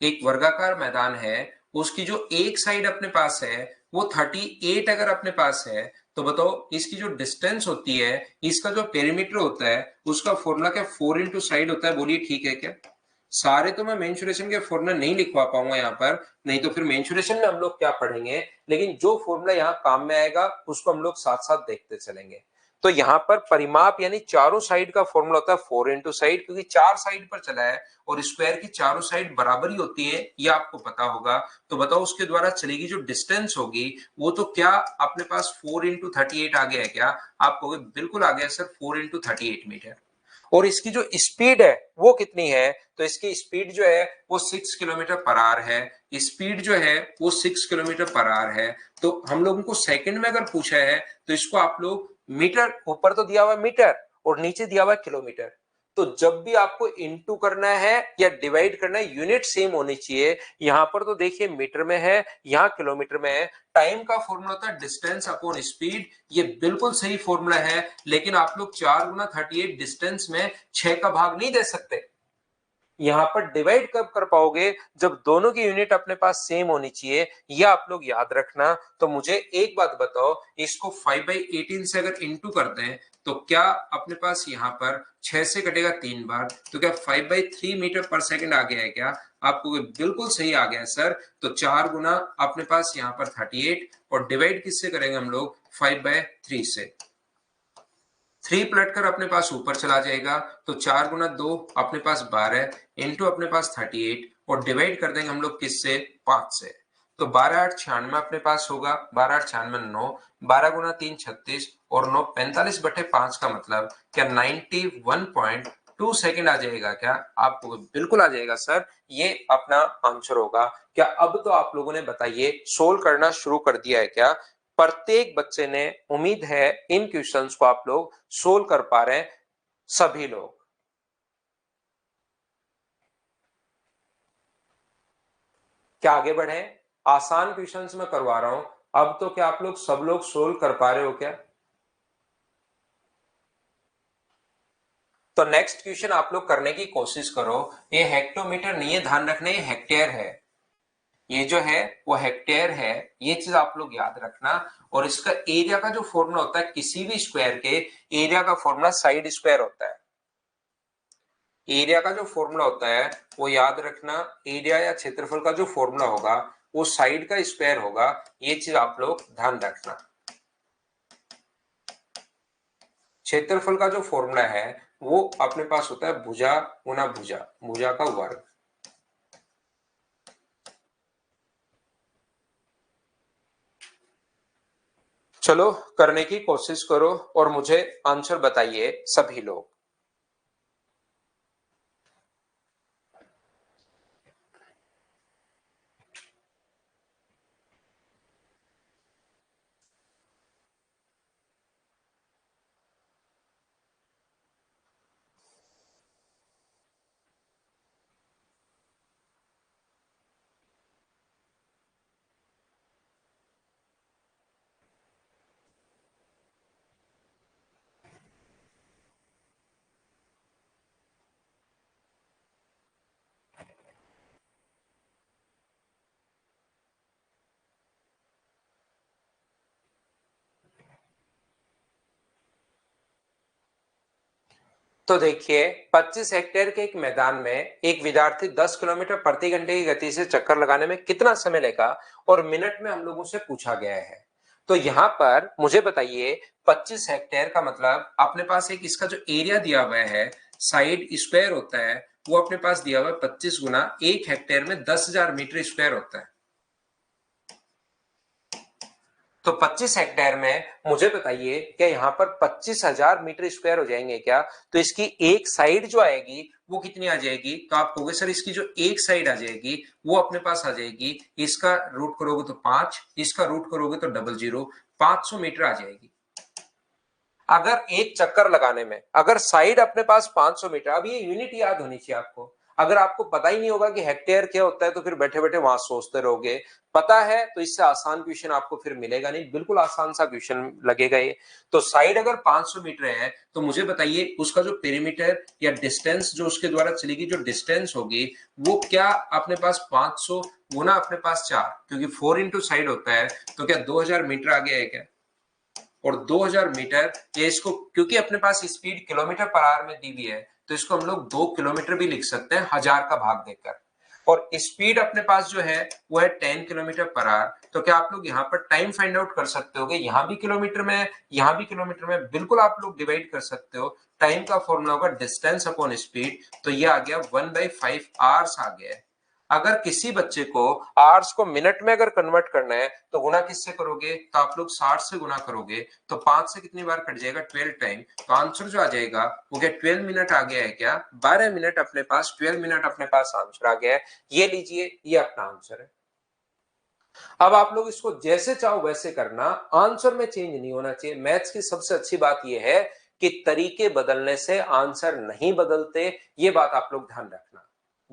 एक वर्गाकार मैदान है, उसकी जो एक साइड अपने पास है वो 38 अगर अपने पास है, तो बताओ इसकी जो डिस्टेंस होती है, इसका जो पेरीमीटर होता है उसका फॉर्मूला क्या 4 इंटू साइड होता है? बोलिए ठीक है क्या? सारे तो मैं मेंसुरेशन के फॉर्मूला नहीं लिखवा पाऊंगा यहाँ पर, नहीं तो फिर मेंसुरेशन में हम लोग क्या पढ़ेंगे, लेकिन जो फॉर्मूला यहाँ काम में आएगा उसको हम लोग साथ साथ देखते चलेंगे। तो यहाँ पर परिमाप यानी चारों साइड का फॉर्मूला होता है 4 इंटू साइड, क्योंकि चार साइड पर चला है और स्क्वायर की चारों साइड बराबर ही होती है, ये आपको पता होगा। तो बताओ उसके द्वारा चलेगी जो डिस्टेंस होगी वो तो क्या अपने पास 4 इंटू 38 आ गया है क्या? आप कहोगे बिल्कुल आ गया सर, 4 इंटू 38 मीटर। और इसकी जो स्पीड है वो कितनी है? तो इसकी स्पीड जो है वो 6 किलोमीटर पर आवर है। स्पीड जो है वो 6 किलोमीटर पर आवर है। तो हम लोगों को सेकंड में अगर पूछा है तो इसको आप लोग मीटर, ऊपर तो दिया हुआ मीटर और नीचे दिया हुआ किलोमीटर, तो जब भी आपको इनटू करना है या डिवाइड करना है यूनिट सेम होनी चाहिए। यहां पर तो देखिए मीटर में है, यहां किलोमीटर में है। टाइम का फॉर्मूला होता है डिस्टेंस अपॉन स्पीड, ये बिल्कुल सही फॉर्मूला है, लेकिन आप लोग 4 गुना 38 डिस्टेंस में 6 का भाग नहीं दे सकते। यहां पर डिवाइड कब कर पाओगे? जब दोनों की यूनिट अपने पास सेम होनी चाहिए, यह आप लोग याद रखना। तो मुझे एक बात बताओ, इसको 5/18 से अगर इंटू करते हैं तो क्या अपने पास यहाँ पर 6 से कटेगा 3 बार, तो क्या 5/3 मीटर पर सेकंड आ गया है क्या? आपको बिल्कुल सही आ गया है सर। तो 4 गुना अपने पास यहाँ पर 38 और डिवाइड किससे करेंगे हम लोग? 5/3 से। 3 पलट कर अपने पास ऊपर चला जाएगा, तो 4 गुना 2 अपने पास 12 इंटू अपने पास 38 और डिवाइड कर देंगे हम लोग किससे? 5 से। तो 12 8 96 अपने पास होगा, 12 8 96 9, 12 गुना 3 36 और 9 45/5 का मतलब क्या 91.2 सेकंड आ जाएगा क्या? आपको बिल्कुल आ जाएगा सर, ये अपना आंसर होगा। क्या अब तो आप लोगों ने बताइए सोल्व करना शुरू कर दिया है क्या? प्रत्येक बच्चे ने, उम्मीद है इन क्वेश्चंस को आप लोग सोल्व कर पा रहे हैं सभी लोग। क्या आगे बढ़े? आसान क्वेश्चंस में करवा रहा हूं, अब तो क्या आप लोग सब लोग सोल्व कर पा रहे हो क्या? तो नेक्स्ट क्वेश्चन आप लोग करने की कोशिश करो। ये हेक्टोमीटर नहीं है, ध्यान रखना ये हेक्टेयर है। ये जो है वो हेक्टेयर है, ये चीज आप लोग याद रखना। और इसका एरिया का जो फॉर्मूला होता है, किसी भी स्क्वायर के एरिया का फॉर्मूला साइड स्क्वायर होता है। एरिया का जो फॉर्मूला होता है वो याद रखना, एरिया या क्षेत्रफल का जो फॉर्मूला होगा वो साइड का स्क्वायर होगा, ये चीज आप लोग ध्यान रखना। क्षेत्रफल का जो फॉर्मूला है वो अपने पास होता है भुजा गुना भुजा, भुजा का वर्ग। चलो करने की कोशिश करो और मुझे आंसर बताइए सभी लोग। तो देखिए 25 हेक्टेयर के एक मैदान में एक विद्यार्थी 10 किलोमीटर प्रति घंटे की गति से चक्कर लगाने में कितना समय लेगा और मिनट में हम लोगों से पूछा गया है। तो यहाँ पर मुझे बताइए 25 हेक्टेयर का मतलब अपने पास एक इसका जो एरिया दिया हुआ है साइड स्क्वायर होता है, वो अपने पास दिया हुआ है 25 गुना 1 हेक्टेयर में 10,000 मीटर स्क्वायर होता है। तो 25 हेक्टेयर में मुझे बताइए क्या यहाँ पर 25,000 मीटर स्क्वायर हो जाएंगे क्या? तो इसकी एक साइड जो आएगी वो कितनी आ जाएगी? तो आप कहोगे सर इसकी जो एक साइड आ जाएगी वो अपने पास आ जाएगी, इसका रूट करोगे तो 5, इसका रूट करोगे तो 00, 500 मीटर आ जाएगी। अगर एक चक्कर लगाने में अगर साइड अपने पास 500 मीटर, अब ये यूनिट याद होनी चाहिए आपको, अगर आपको पता ही नहीं होगा कि हेक्टेयर क्या होता है तो फिर बैठे बैठे वहां सोचते रहोगे। पता है तो इससे आसान क्वेश्चन आपको फिर मिलेगा नहीं, बिल्कुल आसान सा क्वेश्चन लगेगा ये। तो साइड अगर 500 मीटर है तो मुझे बताइए उसका जो पेरीमीटर या डिस्टेंस जो उसके द्वारा चलेगी जो डिस्टेंस होगी वो क्या अपने पास 500 गुना अपने पास 4, क्योंकि 4 इंटू साइड होता है तो क्या 2000 मीटर आगे है क्या? और 2000 मीटर ये इसको क्योंकि अपने पास स्पीड किलोमीटर पर आवर में दी हुई है तो इसको हम लोग 2 किलोमीटर भी लिख सकते हैं 1000 का भाग देकर। और स्पीड अपने पास जो है वो है 10 किलोमीटर पर आवर। तो क्या आप लोग यहाँ पर टाइम फाइंड आउट कर सकते हो? यहाँ भी किलोमीटर में यहाँ भी किलोमीटर में, बिल्कुल आप लोग डिवाइड कर सकते हो। टाइम का फॉर्मूला होगा डिस्टेंस अपॉन स्पीड, तो ये आ गया 1/5 आवर्स आ गया है। अगर किसी बच्चे को आवर्स को मिनट में अगर कन्वर्ट करना है तो गुना किससे करोगे? तो आप लोग 60 से गुना करोगे तो 5 से कितनी बार कट जाएगा? 12 टाइम। तो आंसर जो आ जाएगा वो क्या 12 मिनट आ गया है क्या? 12 मिनट अपने पास, 12 मिनट अपने पास आंसर आ गया है। ये लीजिए, ये अपना आंसर है। अब आप लोग इसको जैसे चाहो वैसे करना, आंसर में चेंज नहीं होना चाहिए। मैथ्स की सबसे अच्छी बात यह है कि तरीके बदलने से आंसर नहीं बदलते, ये बात आप लोग ध्यान रखना।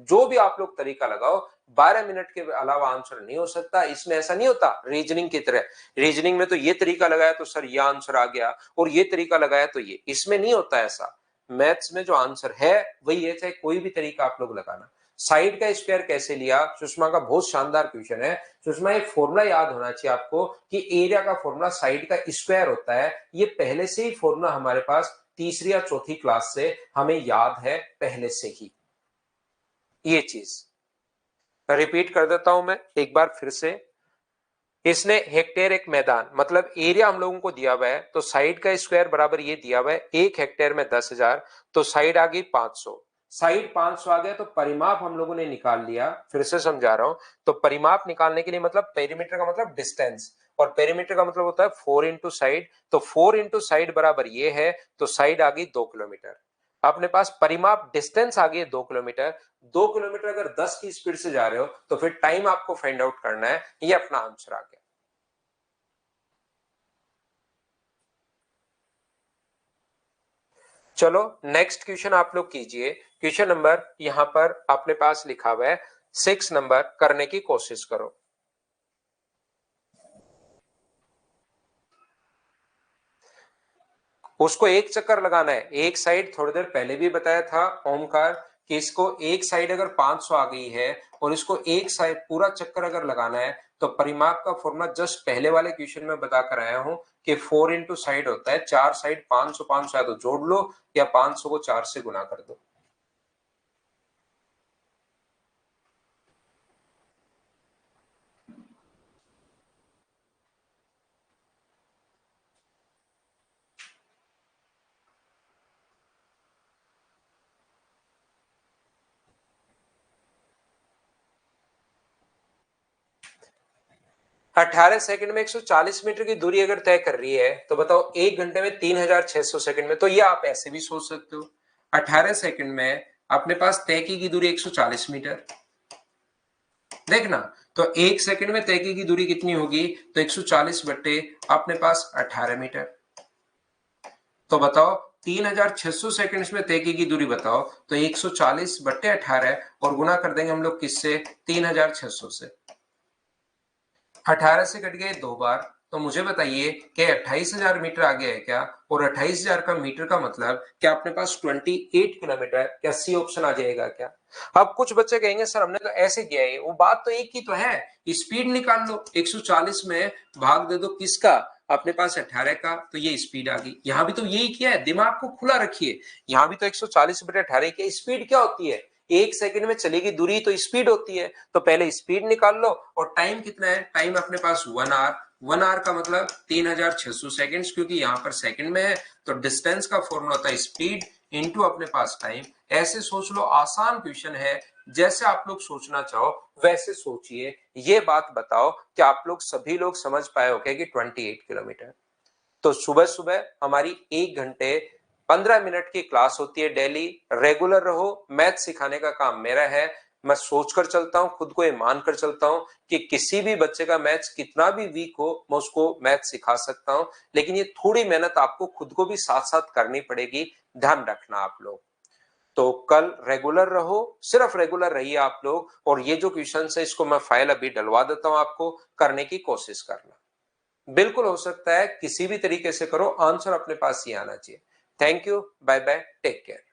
जो भी आप लोग तरीका लगाओ 12 मिनट के अलावा आंसर नहीं हो सकता। इसमें ऐसा नहीं होता रीजनिंग की तरह, रीजनिंग में तो ये तरीका लगाया तो सर ये आंसर आ गया और ये तरीका लगाया तो ये, इसमें नहीं होता ऐसा। मैथ्स में जो आंसर है वही है, चाहे कोई भी तरीका आप लोग लगाना। साइड का स्क्वायर कैसे लिया? सुषमा का बहुत शानदार क्वेश्चन है। सुषमा एक फॉर्मूला याद होना चाहिए आपको कि एरिया का फॉर्मूला साइड का स्क्वायर होता है। ये पहले से ही फॉर्मूला हमारे पास तीसरी या चौथी क्लास से हमें याद है पहले से ही। ये चीज रिपीट कर देता हूं मैं एक बार फिर से। इसने हेक्टेयर एक मैदान मतलब एरिया हम लोगों को दिया हुआ है, तो साइड का स्क्वायर बराबर ये दिया हुआ है 1 हेक्टेयर में 10,000, तो साइड आ गई 500। साइड 500 आ गया तो परिमाप हम लोगों ने निकाल लिया। फिर से समझा रहा हूं, तो परिमाप निकालने के लिए मतलब पेरीमीटर का मतलब डिस्टेंस, और पेरीमीटर का मतलब होता है 4 इंटू साइड, तो 4 इंटू साइड बराबर ये है, तो साइड आ गई 2 किलोमीटर। अपने पास परिमाप डिस्टेंस आ गई 2 किलोमीटर। 2 किलोमीटर अगर 10 की स्पीड से जा रहे हो तो फिर टाइम आपको फाइंड आउट करना है। ये अपना आंसर आ गया। चलो नेक्स्ट क्वेश्चन आप लोग कीजिए। क्वेश्चन नंबर यहां पर अपने पास लिखा हुआ है 6 नंबर, करने की कोशिश करो। उसको एक चक्कर लगाना है एक साइड। थोड़ी देर पहले भी बताया था ओमकार कि इसको एक साइड अगर 500 आ गई है और इसको एक साइड पूरा चक्कर अगर लगाना है तो परिमाप का फॉर्मूला जस्ट पहले वाले क्वेश्चन में बता कर आया हूं कि 4 इंटू साइड होता है 4 साइड 500 500 है तो जोड़ लो या 500 को 4 से गुना कर दो। 18 सेकंड में 140 मीटर की दूरी अगर तय कर रही है तो बताओ एक घंटे में 3600 सेकंड में। तो ये आप ऐसे भी सोच सकते हो 18 सेकंड में अपने पास तय की दूरी 140 मीटर। देखना, तो एक सेकंड में तय की दूरी कितनी होगी? तो 140 बट्टे अपने पास 18 मीटर। तो बताओ 3600 सेकंड्स में तय की दूरी बताओ, तो 140 बट्टे 18 और गुना कर देंगे हम लोग किससे? 3600 से। 18 से कट गए 2 बार, तो मुझे बताइए कि 28,000 मीटर आगे है क्या? और 28,000 का मीटर का मतलब क्या अपने पास 28 किलोमीटर, क्या सी ऑप्शन आ जाएगा क्या? अब कुछ बच्चे कहेंगे सर हमने तो ऐसे किया है, वो बात तो एक ही तो है, स्पीड निकाल लो। 140 में भाग दे दो किसका? अपने पास 18 का, तो ये स्पीड आ गई। यहां भी तो यही किया है, दिमाग को खुला रखिए। यहां भी तो 140 बटे 18 की स्पीड क्या होती है? एक सेकंड में चलेगी दूरी तो स्पीड होती है, तो पहले स्पीड निकाल लो। और टाइम कितना है? टाइम अपने पास 1 आवर। 1 आवर का मतलब 3600 सेकंड्स, क्योंकि यहां पर सेकंड में है, तो डिस्टेंस का फॉर्मूला होता है स्पीड इनटू अपने पास टाइम। ऐसे सोच लो, आसान क्वेश्चन है, जैसे आप लोग सोचना चाहो वैसे सोचिए। ये बात बताओ कि आप लोग सभी लोग समझ पाए हो क्या कि 28 किलोमीटर। तो सुबह सुबह हमारी 1 घंटे 15 मिनट की क्लास होती है डेली। रेगुलर रहो, मैथ सिखाने का काम मेरा है। मैं सोचकर चलता हूं, खुद को ये मानकर चलता हूं कि किसी भी बच्चे का मैथ्स कितना भी वीक हो मैं उसको मैथ सिखा सकता हूं, लेकिन ये थोड़ी मेहनत आपको खुद को भी साथ साथ करनी पड़ेगी। ध्यान रखना आप लोग। तो कल रेगुलर रहो, सिर्फ रेगुलर रहिए आप लोग, और ये जो क्वेश्चन है इसको मैं फाइल अभी डलवा देता हूं, आपको करने की कोशिश करना। बिल्कुल हो सकता है, किसी भी तरीके से करो, आंसर अपने पास ही आना चाहिए। Thank you, bye bye, take care.